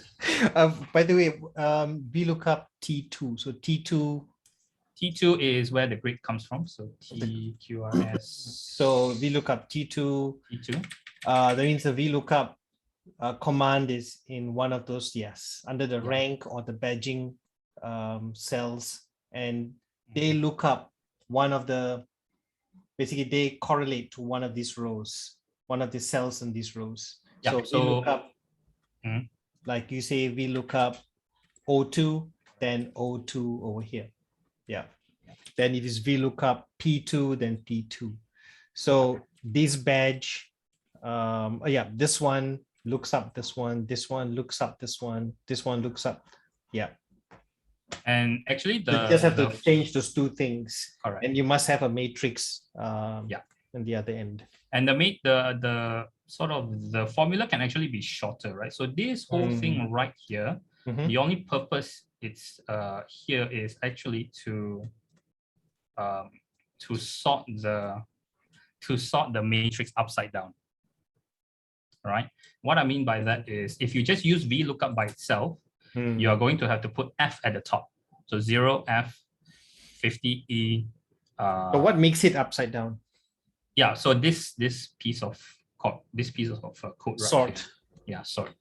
By the way, VLOOKUP T2. So T2 is where the grade comes from. So TQRS. So VLOOKUP T2. That means the VLOOKUP command is in one of those, yes, under the rank or the badging cells, and they look up one of the, basically they correlate to one of these rows, one of the cells in these rows. Yeah, so VLOOKUP, like you say, VLOOKUP O2, then O2 over here. Yeah. Then it is VLOOKUP P2, then P2. So this badge, this one looks up this one looks up this one looks up. Yeah. And actually you just have to change those two things. Correct. And you must have a matrix on the other end. And the sort of the formula can actually be shorter, right? So this whole thing right here, the only purpose it's here is actually to sort the matrix upside down. Right? What I mean by that is if you just use VLOOKUP by itself, you are going to have to put F at the top. So 0F, 50E. So what makes it upside down? Yeah, so this piece of code, code sort. Right here. Yeah, sort.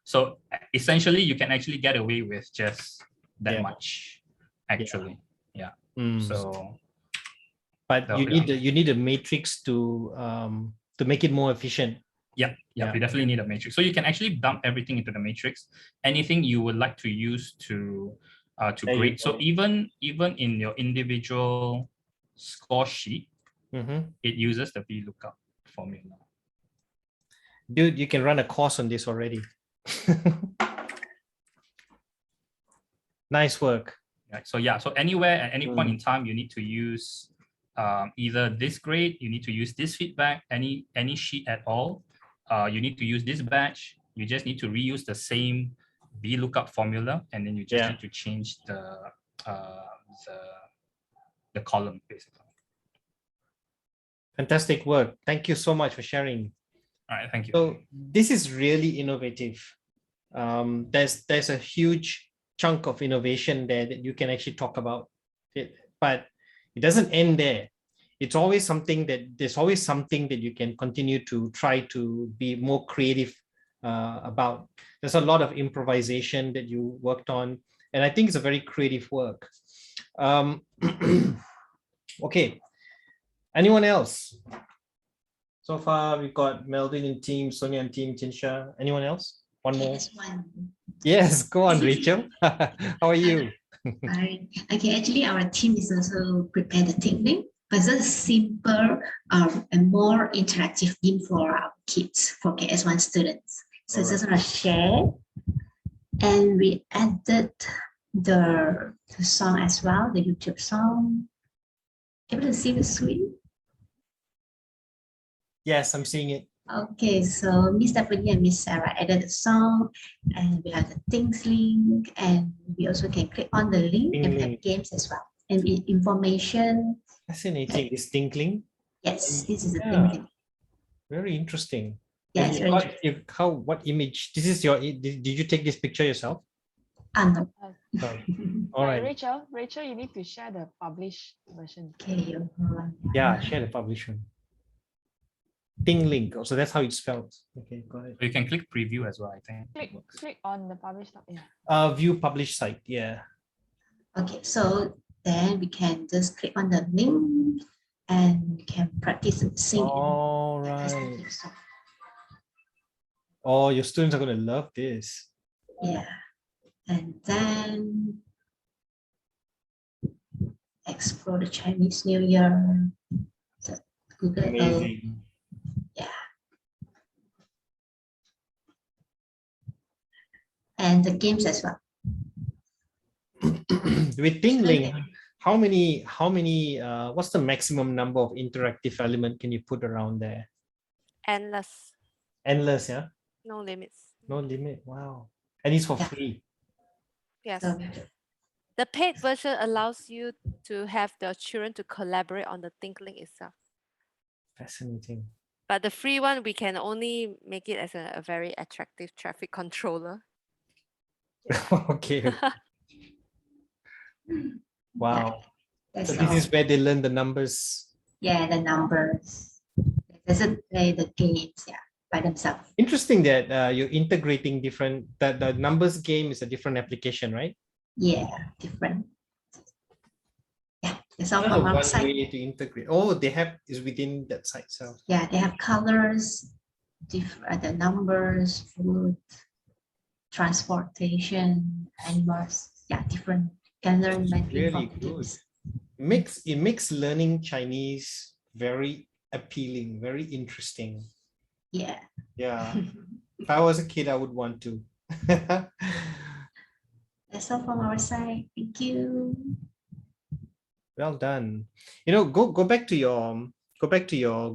So essentially, you can actually get away with just that much, actually. Yeah. So, but you need a matrix to make it more efficient. Yeah, we definitely need a matrix. So you can actually dump everything into the matrix. Anything you would like to use to grade. So even in your individual score sheet, it uses the VLOOKUP formula. Dude, you can run a course on this already. Nice work. Right. So so anywhere at any point in time, you need to use either this grade, you need to use this feedback, any sheet at all. You need to use this batch. You just need to reuse the same VLOOKUP formula, and then you just need to change the column, basically. Fantastic work. Thank you so much for sharing. All right, thank you. So this is really innovative. There's a huge chunk of innovation there that you can actually talk about it, but it doesn't end there. It's always something that you can continue to try to be more creative about. There's a lot of improvisation that you worked on, and I think it's a very creative work. Okay, anyone else? So far, we've got Melvin and team, Sonia and team, Tinsha. Anyone else? One more. Yes, go on, Rachel. How are you? Right. Okay, actually, our team is also prepared the technique, but it's a simple and more interactive game for our kids, for KS1 students. So it's just want to share. And we added the song as well, the YouTube song. Able to see the screen? Yes, I'm seeing it. Okay, so Miss Stephanie and Miss Sarah added the song, and we have the things link, and we also can click on the link and we have games as well, and information. Fascinating. This tinkling. Yes, this is the Yeah. thing. Very interesting. Yes, And what image? This is your. Did you take this picture yourself? No. Oh, all right. Rachel, you need to share the published version. Okay. Yeah, share the published one. Ting link. So that's how it's spelled. Okay, go ahead. You can click preview as well, I think. Click on the published. Yeah. View published site. Yeah. Okay, so then we can just click on the link and we can practice singing. All right. Oh, your students are going to love this. Yeah. And then explore the Chinese New Year. The Google Amazing. Yeah. And the games as well. With Tingling, how many what's the maximum number of interactive element can you put around there? Endless. Endless, yeah? No limits. No limit. Wow. And it's for free. Yes. The paid version allows you to have the children to collaborate on the tinkling itself. Fascinating. But the free one, we can only make it as a very attractive traffic controller. Okay. Wow. That's So this is where they learn the numbers. Yeah, the numbers. It doesn't play the games, by themselves. Interesting that you're integrating different, the numbers game is a different application, right? Yeah, different. Yeah, it's all from our side. Way to integrate. Oh, they have is within that site itself. Yeah, they have colors, different the numbers, food, transportation, animals. Yeah, different. Can learn Really good. It makes learning Chinese very appealing, very interesting. Yeah. Yeah. If I was a kid, I would want to. That's all from our side. Thank you. Well done. You know, go back to your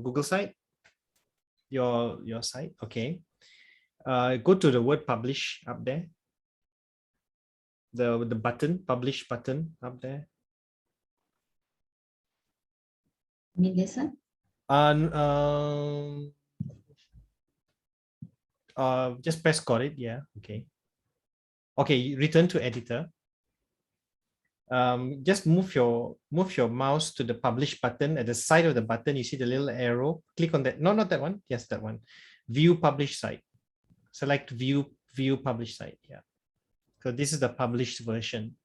Google site. Your site. Okay. Go to the word publish up there. The button, publish button up there. You mean this one? Just press got it. Yeah. Okay. Okay. Return to editor. Just move your mouse to the publish button. At the side of the button, you see the little arrow. Click on that. No, not that one. Yes, that one. View publish site. Select view publish site. Yeah. So this is the published version.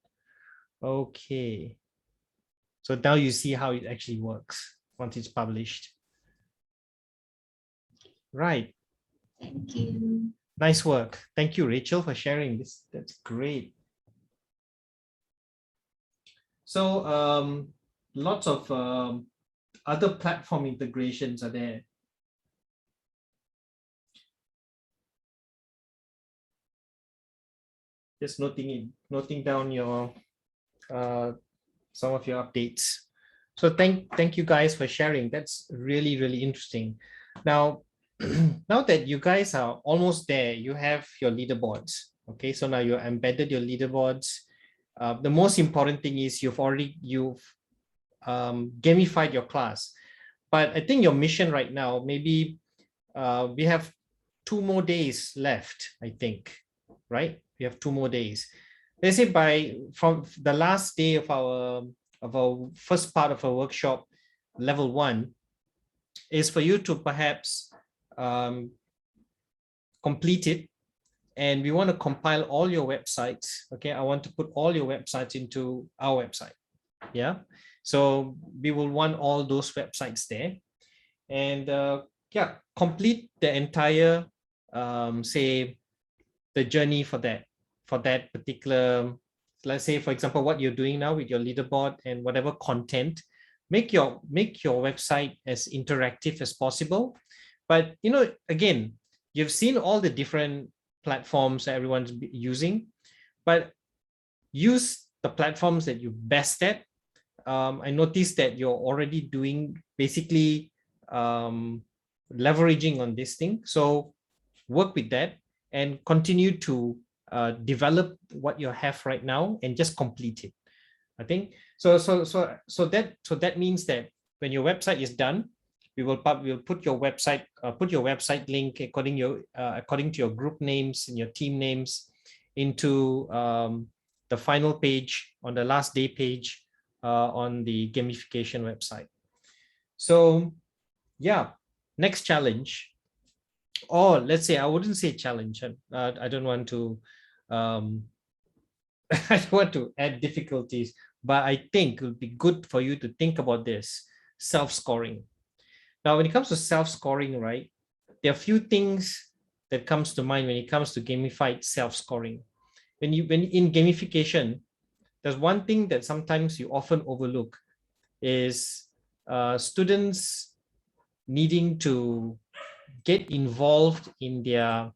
Okay. So now you see how it actually works once it's published. Right. Thank you. Nice work. Thank you, Rachel, for sharing this. That's great. So lots of other platform integrations are there. Just noting down your some of your updates. So thank you guys for sharing. That's really, really interesting. Now, now that you guys are almost there, you have your leaderboards. Okay, so now you're embedded your leaderboards. The most important thing is you've gamified your class. But I think your mission right now, maybe we have 2 more days left, I think, right? We have 2 more days. Let's say from the last day of our first part of our workshop, level 1, is for you to perhaps complete it. And we want to compile all your websites. Okay, I want to put all your websites into our website. Yeah, so we will want all those websites there. And yeah, complete the entire say the journey for that particular, let's say, for example, what you're doing now with your leaderboard and whatever content, make your website as interactive as possible. But you know, again, you've seen all the different platforms that everyone's using, but use the platforms that you're best at. I noticed that you're already doing basically leveraging on this thing. So work with that and continue to develop what you have right now and just complete it. I think so that means that when your website is done, we'll put your website link according to your group names and your team names into the final page on the last day page on the gamification website. So yeah, next challenge, or let's say, I wouldn't say challenge. I don't want to I don't want to add difficulties, but I think it would be good for you to think about this self-scoring. Now, when it comes to self-scoring, right, there are a few things that comes to mind when it comes to gamified self-scoring. When in gamification, there's one thing that sometimes you often overlook is students needing to get involved in their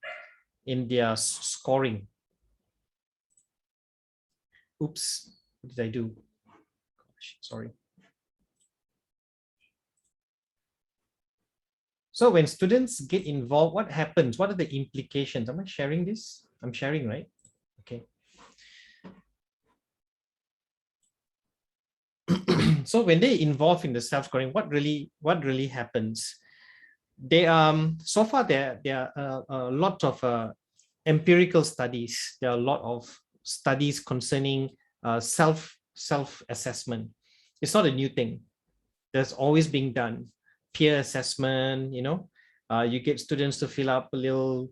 scoring. Oops, what did I do? Gosh, sorry. So when students get involved, what happens? What are the implications? Am I sharing this? I'm sharing, right? Okay. So when they involve in the self-scoring, what really happens? They so far there are a lot of empirical studies. There are a lot of studies concerning self-assessment. It's not a new thing. There's always being done. Peer assessment, you get students to fill up a little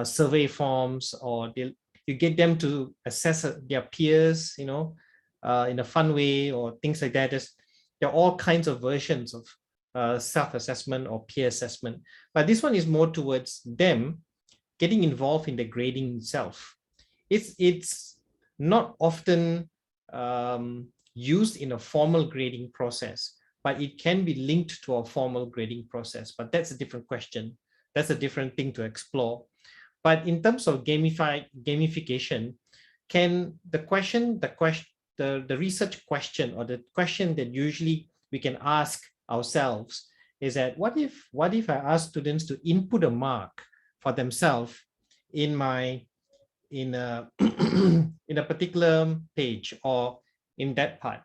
survey forms, or you get them to assess their peers, in a fun way, or things like that. There are all kinds of versions of self-assessment or peer assessment, but this one is more towards them getting involved in the grading itself. It's not often used in a formal grading process, but it can be linked to a formal grading process. But that's a different question. That's a different thing to explore. But in terms of gamification, can the research question, or the question that usually we can ask ourselves is that what if I ask students to input a mark for themselves in a in a particular page or in that part?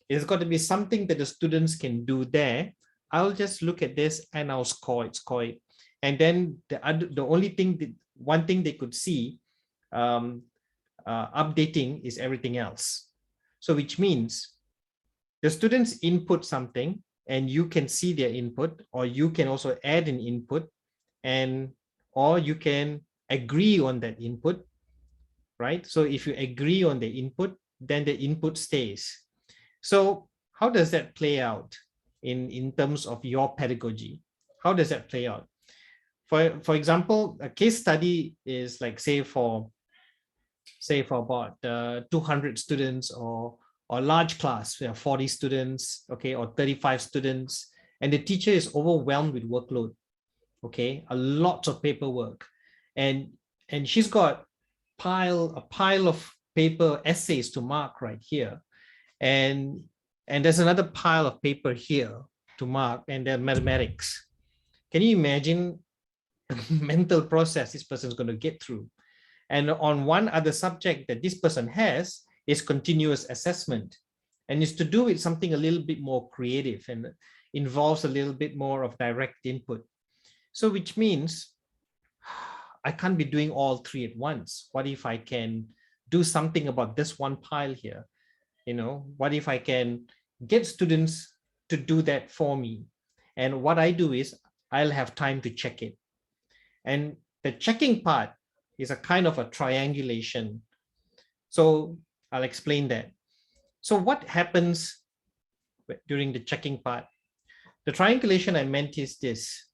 It's got to be something that the students can do there. I'll just look at this and I'll score it. And then the only thing, one thing they could see updating is everything else. So which means the students input something and you can see their input, or you can also add an input, or you can agree on that input, right? So if you agree on the input, then the input stays. So how does that play out in terms of your pedagogy? How does that play out? For example, a case study is like, say for about 200 students, or large class, 40 students, okay, or 35 students, and the teacher is overwhelmed with workload, okay, a lot of paperwork, and she's got a pile of paper essays to mark right here, and there's another pile of paper here to mark, and then mathematics. Can you imagine the mental process this person's going to get through? And on one other subject that this person has is continuous assessment, and is to do with something a little bit more creative and involves a little bit more of direct input. So which means I can't be doing all three at once. What if I can do something about this one pile here? What if I can get students to do that for me? And what I do is I'll have time to check it. And the checking part is a kind of a triangulation. So I'll explain that. So what happens during the checking part? The triangulation I meant is this.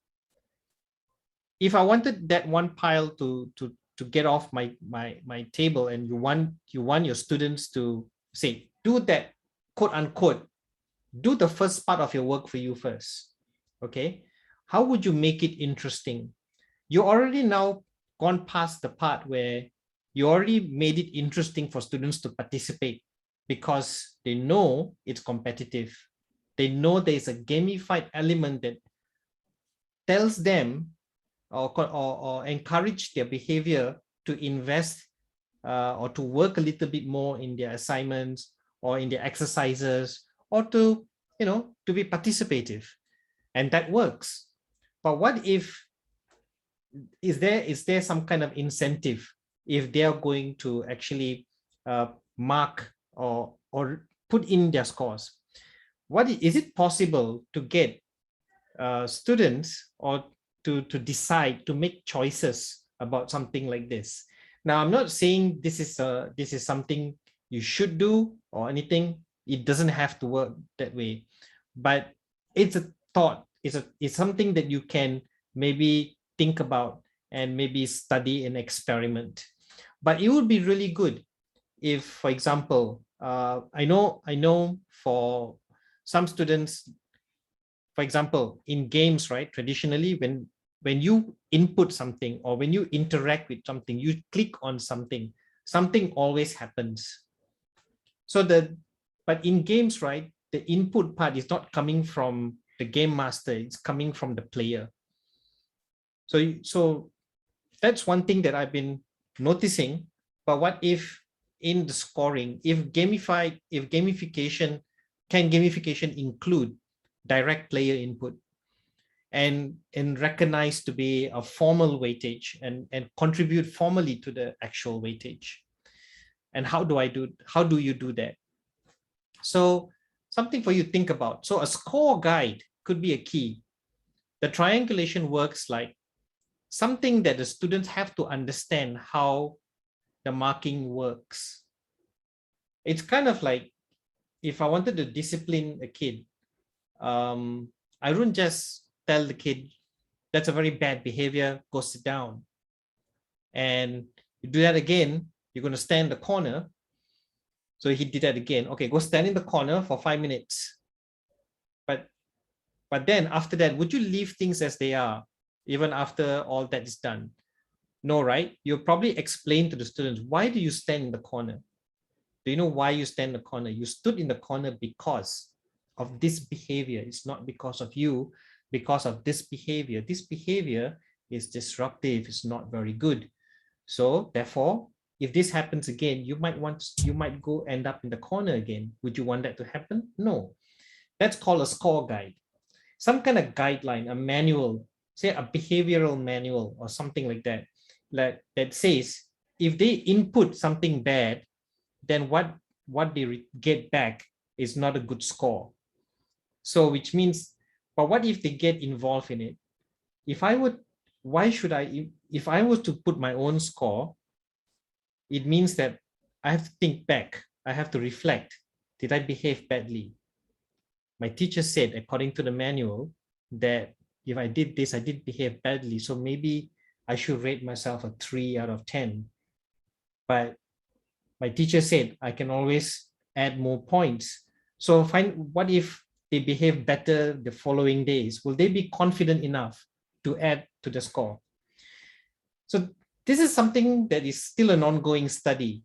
If I wanted that one pile to get off my table, and you want your students to say, do that, quote unquote, do the first part of your work for you first. Okay. How would you make it interesting? You already now gone past the part where you already made it interesting for students to participate because they know it's competitive. They know there's a gamified element that tells them or encourage their behavior to invest or to work a little bit more in their assignments or in their exercises, or to, to be participative. And that works. But what if, is there some kind of incentive if they are going to actually mark or put in their scores? What is it possible to get students or to decide to make choices about something like this? Now, I'm not saying this is something you should do or anything. It doesn't have to work that way, but it's a thought. It's something that you can maybe think about and maybe study and experiment. But it would be really good if, for example, I know for some students, for example, in games, right? Traditionally, when you input something or when you interact with something, you click on something always happens. But in games, right, the input part is not coming from the game master, it's coming from the player. So that's one thing that I've been noticing. But what if in the scoring, if gamification include direct player input and recognized to be a formal weightage and contribute formally to the actual weightage? And how do you do that? So something for you to think about. So a score guide could be a key. The triangulation works like something that the students have to understand how the marking works. It's kind of like if I wanted to discipline a kid, I wouldn't just tell the kid, that's a very bad behavior, go sit down. And you do that again, you're going to stand in the corner. So he did that again. Okay, go stand in the corner for 5 minutes. But then after that, would you leave things as they are, even after all that is done? No, right? You'll probably explain to the students, why do you stand in the corner? Do you know why you stand in the corner? You stood in the corner because of this behavior. It's not because of you, because of this behavior. This behavior is disruptive. It's not very good. So therefore, if this happens again, you might go end up in the corner again. Would you want that to happen? No. That's called a score guide. Some kind of guideline, a manual, say a behavioral manual or something like that, that says if they input something bad, then what they get back is not a good score. So which means, but what if they get involved in it? If I was to put my own score, it means that I have to think back. I have to reflect. Did I behave badly? My teacher said, according to the manual, that if I did this, I did behave badly. So maybe I should rate myself a 3 out of 10. But my teacher said I can always add more points. So what if they behave better the following days? Will they be confident enough to add to the score? So this is something that is still an ongoing study,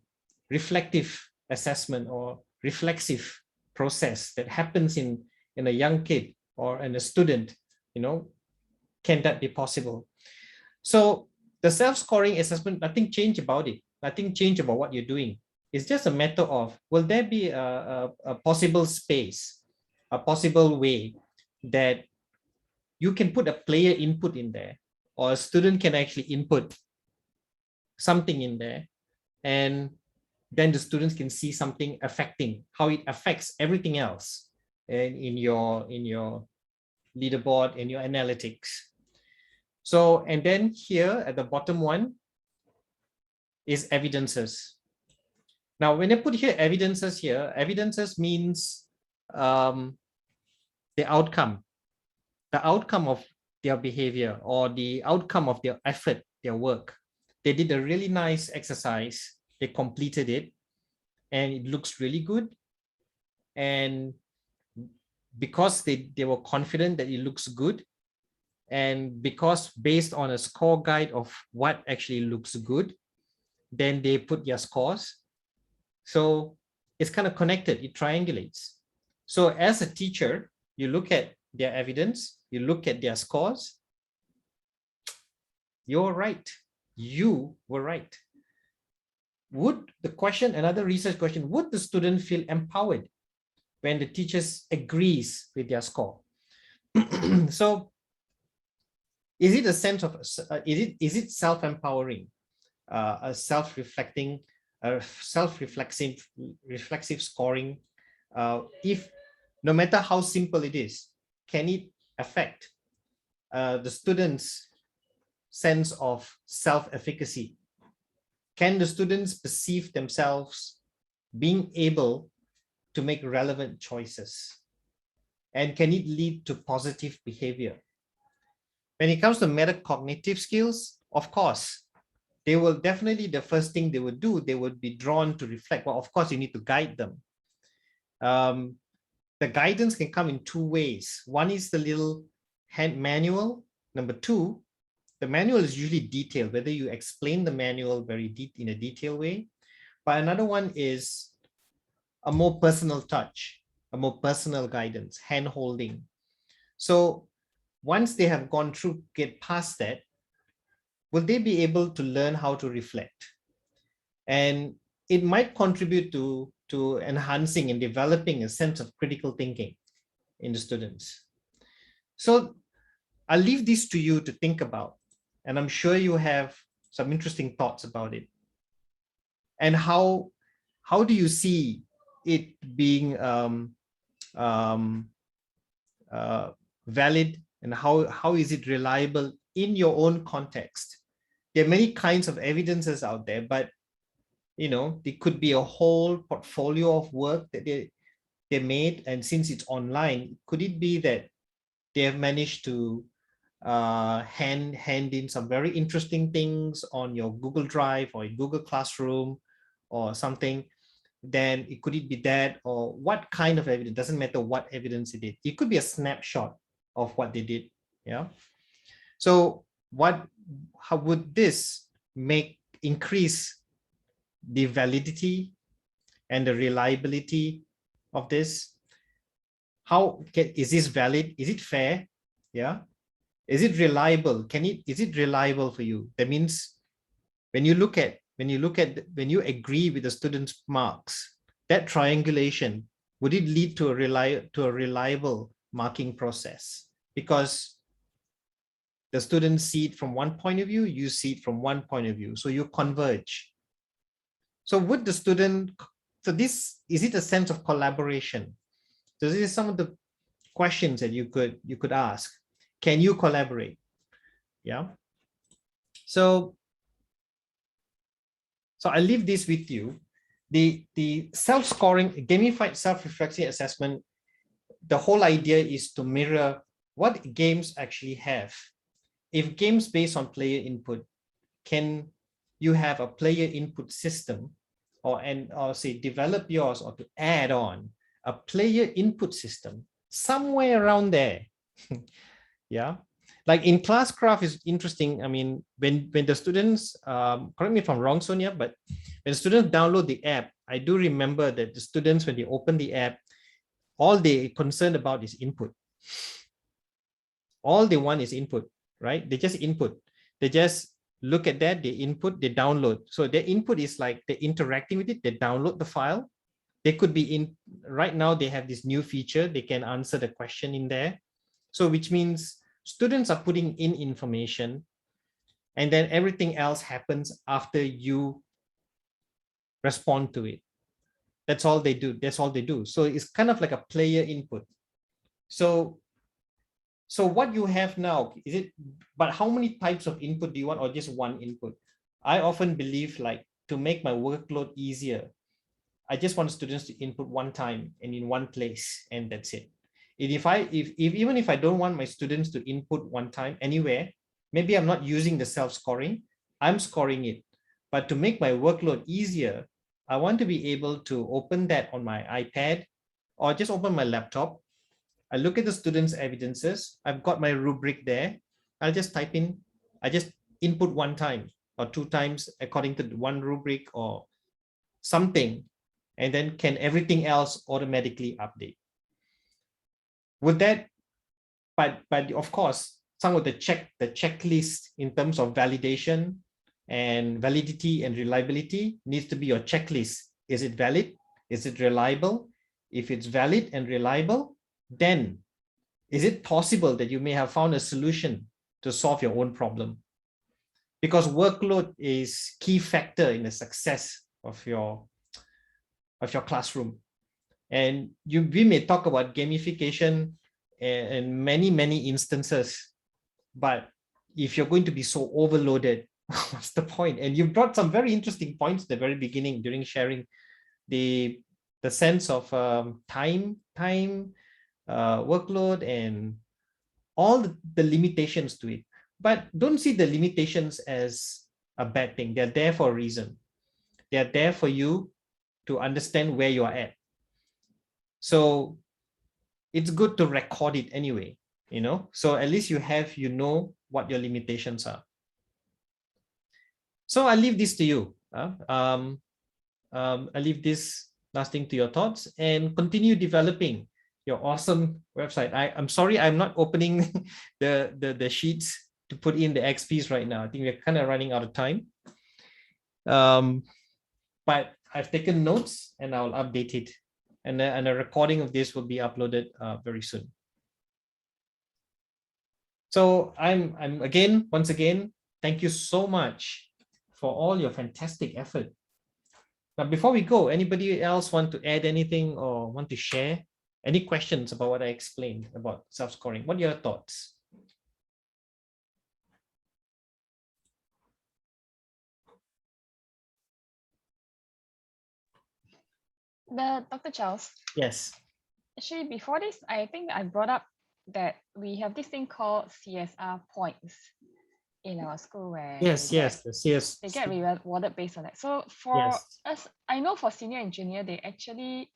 reflective assessment or reflexive process that happens in a young kid or in a student. Can that be possible? So the self-scoring assessment, nothing changed about it. Nothing changed about what you're doing. It's just a matter of, will there be a possible space, a possible way that you can put a player input in there, or a student can actually input something in there, and then the students can see something affecting, how it affects everything else in your leaderboard, in your analytics. So, and then here at the bottom one is evidences. Now, when I put here evidences means the outcome of their behavior or the outcome of their effort, their work. They did a really nice exercise. They completed it and it looks really good. And because they were confident that it looks good, and because based on a score guide of what actually looks good, then they put their scores. So it's kind of connected, it triangulates. So as a teacher, you look at their evidence, you look at their scores, you're right. You were right. Would the question, another research question, would the student feel empowered when the teachers agrees with their score? So is it a sense of, is it self-empowering, a self-reflecting, reflexive scoring? If no matter how simple it is, can it affect the students' sense of self-efficacy? Can the students perceive themselves being able to make relevant choices? And can it lead to positive behavior? When it comes to metacognitive skills, of course, they will definitely, the first thing they would do, they would be drawn to reflect. Well, of course, you need to guide them. The guidance can come in two ways. One is the little hand manual. Number two, the manual is usually detailed, whether you explain the manual very deep in a detailed way. But another one is a more personal touch, a more personal guidance, hand holding. So once they have gone through, get past that, will they be able to learn how to reflect? And it might contribute to enhancing and developing a sense of critical thinking in the students. So I'll leave this to you to think about, and I'm sure you have some interesting thoughts about it. And how do you see it being valid, and how is it reliable in your own context? There are many kinds of evidences out there, but you know, there could be a whole portfolio of work that they made, and since it's online, could it be that they have managed to hand in some very interesting things on your Google Drive or in Google Classroom or something? Then could it be that, or what kind of evidence? Doesn't matter what evidence it is. It could be a snapshot of what they did. Yeah. So how would this increase the validity and the reliability of this? Is this valid? Is it fair? Yeah. Is it reliable? Is it reliable for you? That means when you agree with the student's marks, that triangulation, would it lead to a reliable marking process? Because the students see it from one point of view, you see it from one point of view, so you converge. So would the student, is it a sense of collaboration? So this is some of the questions that you could ask. Can you collaborate? Yeah. So I leave this with you. The self-scoring, gamified self-reflexive assessment, the whole idea is to mirror what games actually have. If games based on player input, can you have a player input system, or say develop yours, or to add on a player input system somewhere around there? Yeah. Like in Classcraft is interesting. I mean, when the students, correct me if I'm wrong, Sonia, but when students download the app, I do remember that the students, when they open the app, all they're concerned about is input. All they want is input, right? They just input. They just look at that, they input, they download. So their input is like they're interacting with it, they download the file. They could be right now they have this new feature, they can answer the question in there. So which means students are putting in information, and then everything else happens after you respond to it. That's all they do. That's all they do. So it's kind of like a player input. So what you have now, is it, but how many types of input do you want, or just one input? I often believe, like, to make my workload easier, I just want students to input one time and in one place, and that's it. Even if I don't want my students to input one time anywhere, maybe I'm not using the self-scoring, I'm scoring it. But to make my workload easier, I want to be able to open that on my iPad or just open my laptop. I look at the students' evidences. I've got my rubric there. I'll just type in, I just input one time. or 2 times according to one rubric or something, and then can everything else automatically update? Would that, but of course, some of the checklist in terms of validation and validity and reliability needs to be your checklist. Is it valid? Is it reliable? If it's valid and reliable, then is it possible that you may have found a solution to solve your own problem? Because workload is key factor in the success of your classroom. And we may talk about gamification in many instances, but if you're going to be so overloaded, what's the point? And you brought some very interesting points at the very beginning during sharing the sense of time, workload, and all the limitations to it. But don't see the limitations as a bad thing. They're there for a reason. They're there for you to understand where you are at. So it's good to record it anyway, so at least you know what your limitations are. So I leave this to you. I leave this last thing to your thoughts, and continue developing your awesome website. I'm sorry, I'm not opening the sheets to put in the XPs right now. I think we're kind of running out of time. But I've taken notes and I'll update it. And a recording of this will be uploaded very soon. So once again, thank you so much for all your fantastic effort. Now, before we go, anybody else want to add anything or want to share any questions about what I explained about self-scoring? What are your thoughts? Dr. Charles. Yes. Actually, before this, I think I brought up that we have this thing called CSR points in our school where they get rewarded based on that. So for us, I know for senior engineer, they actually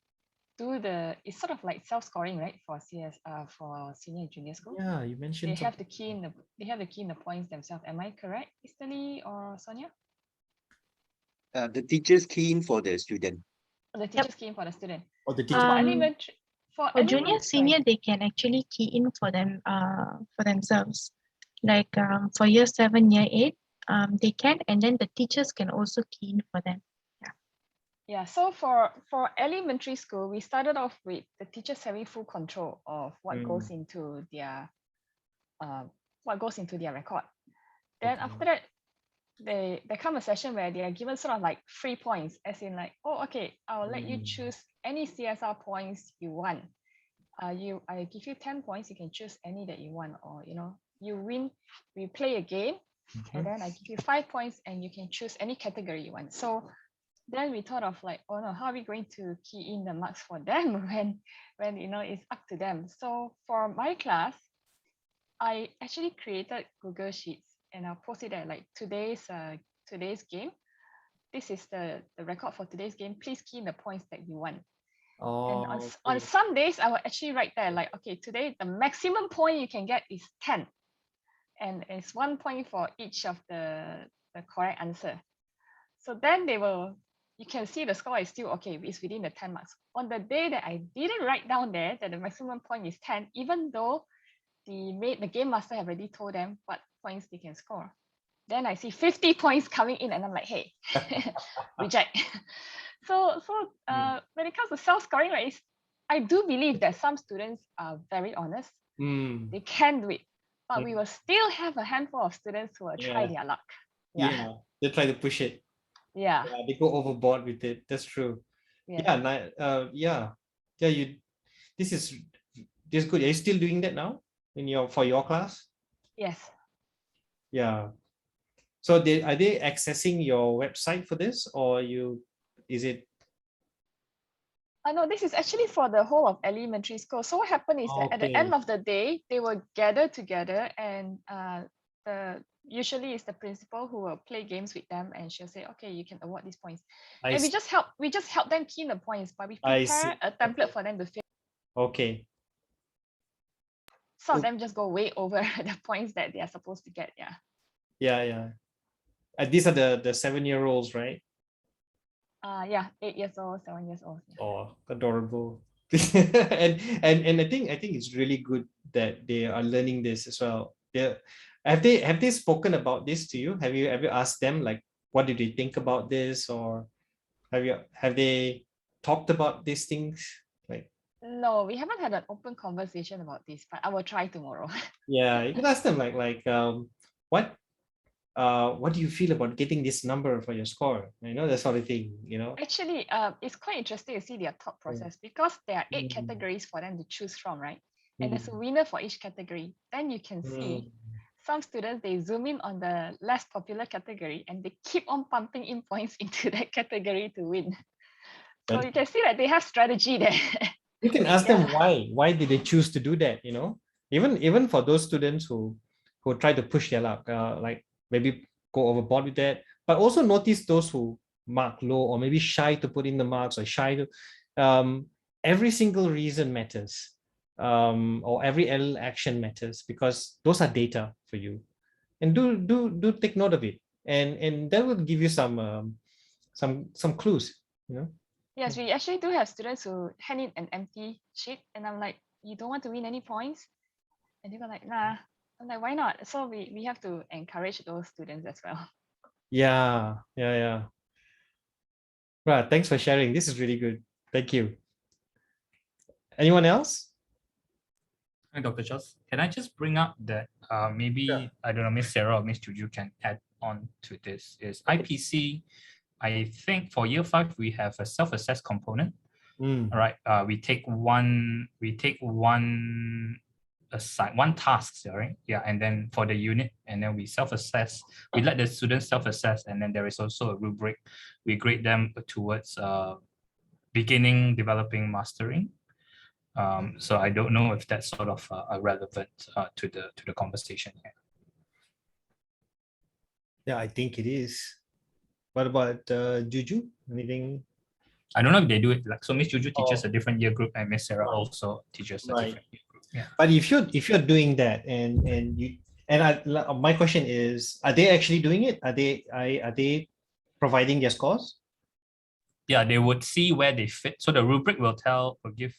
do it's sort of like self-scoring, right? For for senior engineer school. Yeah, you mentioned they have to key in the points themselves. Am I correct, Mr. Lee or Sonia? The teachers key in for the student. The teachers key in for the student. Or the teacher. For junior, senior, they can actually key in for them for themselves. Like for year 7, year 8, they can, and then the teachers can also key in for them. Yeah, so for elementary school, we started off with the teachers having full control of what goes into their record. Then after that, there come a session where they are given sort of like free points, as in like, oh, okay, I'll let you choose any CSR points you want. I give you 10 points, you can choose any that you want, or you win, we play a game, and then I give you 5 points and you can choose any category you want. So then we thought of like, oh no, how are we going to key in the marks for them when it's up to them? So for my class, I actually created Google Sheets, and I'll post it at like today's game. This is the record for today's game. Please key in the points that you want. And on some days, I will actually write there like, okay, today the maximum point you can get is 10, and it's 1 point for each of the correct answer. So then you can see the score is still okay, it's within the 10 marks. On the day that I didn't write down there that the maximum point is 10, even though the game master have already told them what points they can score, then I see 50 points coming in, and I'm like, hey, reject. So when it comes to self-scoring, right, I do believe that some students are very honest. They can do it, but we will still have a handful of students who will try their luck. Yeah, they try to push it. Yeah, they go overboard with it. That's true. This is good. Are you still doing that now for your class? Yes. Yeah. So are they accessing your website for this, or is it? No, this is actually for the whole of elementary school. So what happened is that at the end of the day, they will gather together, and usually it's the principal who will play games with them, and she'll say, okay, you can award these points. And we just help them key in the points, but we prepare a template for them to fill. Okay. Some of them just go way over the points that they are supposed to get. Yeah. Yeah. These are the 7-year-olds, right? Yeah, 8 years old, 7 years old. Yeah. Oh, adorable. and I think it's really good that they are learning this as well. Have they spoken about this to you? Have you asked them like what did they think about this, or have they talked about these things? Like, No, we haven't had an open conversation about this, but I will try tomorrow. yeah, you can ask them like what do you feel about getting this number for your score? You know, that sort of thing, you know. Actually, it's quite interesting to see their thought process because there are 8 categories for them to choose from, right? And there's a winner for each category. Then you can see some students, they zoom in on the less popular category and they keep on pumping in points into that category to win. So you can see that they have strategy there. You can ask them why did they choose to do that, you know. Even for those students who try to push their luck, like maybe go overboard with that, but also notice those who mark low or maybe shy to put in the marks or shy to every single reason matters, or every L action matters, because those are data for you, and do take note of it, and that will give you some clues, you know. Yes, we actually do have students who hand in an empty sheet and I'm like, you don't want to win any points? And they were like, nah. I'm like, why not? So we have to encourage those students as well. Yeah. Right. Thanks for sharing. This is really good. Thank you. Anyone else? Hi, Dr. Charles. Can I just bring up that maybe, I don't know, Miss Sarah or Miss Juju can add on to this, is IPC, I think for year 5, we have a self-assessed component. All right. We take one task, right? Yeah, and then for the unit, and then we self-assess. We let the students self-assess, and then there is also a rubric. We grade them towards beginning, developing, mastering. So I don't know if that's sort of relevant to the conversation here. Yeah, I think it is. What about Juju? Anything? I don't know if they do it like so. Miss Juju teaches a different year group, and Miss Sarah also teaches a different year group. Yeah. But if you're doing that, and my question is, are they actually doing it? Are they providing their scores? Yeah, they would see where they fit. So the rubric will give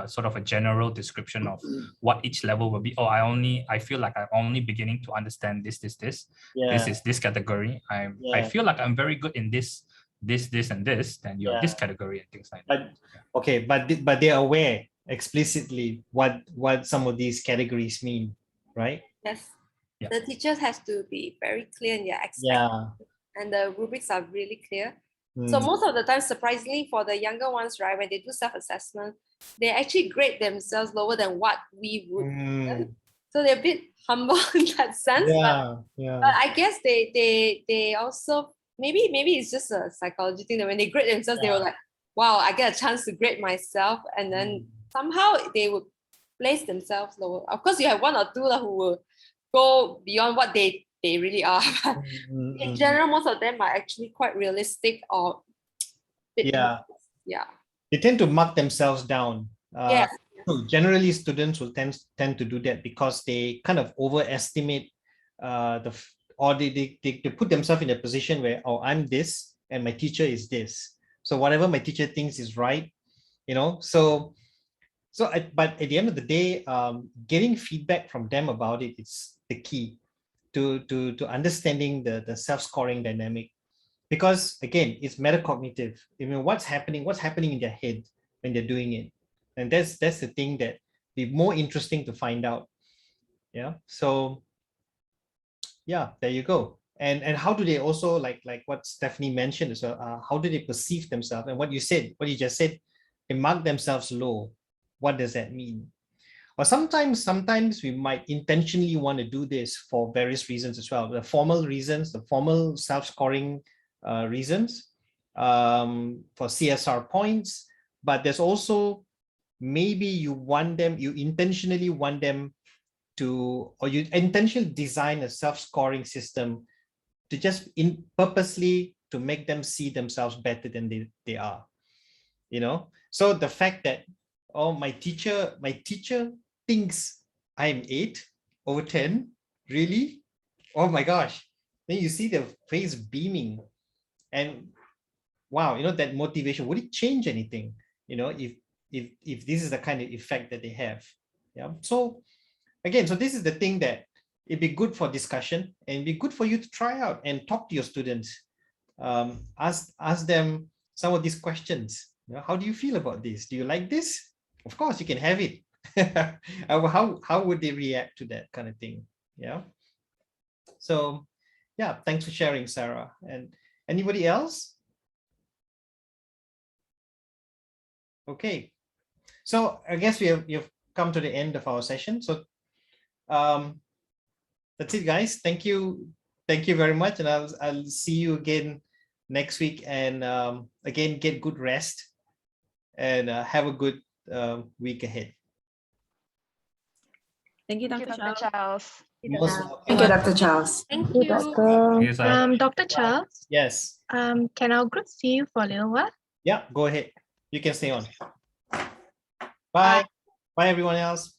sort of a general description of what each level will be. Oh, I feel like I'm only beginning to understand this. Yeah. This is this category. I feel like I'm very good in this, and this. Then you're this category and things like that. Okay, but they're aware explicitly what some of these categories mean, right? Yes. Yeah. The teachers has to be very clear in their expectations. Yeah. And the rubrics are really clear. So most of the time, surprisingly, for the younger ones, right, when they do self-assessment, they actually grade themselves lower than what we would. So they're a bit humble in that sense. But I guess they also maybe it's just a psychology thing that when they grade themselves, they were like, wow, I get a chance to grade myself, and then somehow they would place themselves lower. Of course, you have one or two who will go beyond what they really are. In general, most of them are actually quite realistic or they tend to mark themselves down. So generally, students will tend to do that because they kind of overestimate or they put themselves in a position where, oh, I'm this and my teacher is this. So whatever my teacher thinks is right, you know. But at the end of the day, getting feedback from them about it is the key to understanding the self-scoring dynamic, because again, it's metacognitive. I mean, what's happening in their head when they're doing it, and that's the thing that be more interesting to find out. Yeah. So yeah, there you go. And how do they also, like what Stephanie mentioned as well, how do they perceive themselves? And what you just said, they mark themselves low. What does that mean? Or sometimes we might intentionally want to do this for various reasons as well. The formal reasons, the formal self-scoring reasons, for CSR points, but there's also maybe you intentionally want them to, or you intentionally design a self-scoring system to just purposely to make them see themselves better than they are, you know. So the fact that, oh, my teacher thinks I'm 8/10, really? Oh my gosh, then you see their face beaming, and wow, you know, that motivation, would it change anything, you know, if this is the kind of effect that they have? Yeah. So again, so this is the thing that it'd be good for discussion, and it'd be good for you to try out and talk to your students. Ask them some of these questions. You know, how do you feel about this? Do you like this? Of course, you can have it. How would they react to that kind of thing? Yeah. So yeah, thanks for sharing, Sarah. And anybody else? Okay. So I guess we've come to the end of our session. So that's it, guys. Thank you very much, and I'll see you again next week. And again, get good rest, and have a good week ahead. Thank you, Dr. Charles. Most Thank you, Dr. Charles. Thank Thank you, you. Doctor. Yes, I- Dr. Charles, Yes. can our group see you for a little while? Yeah, go ahead. You can stay on. Bye. Bye, everyone else.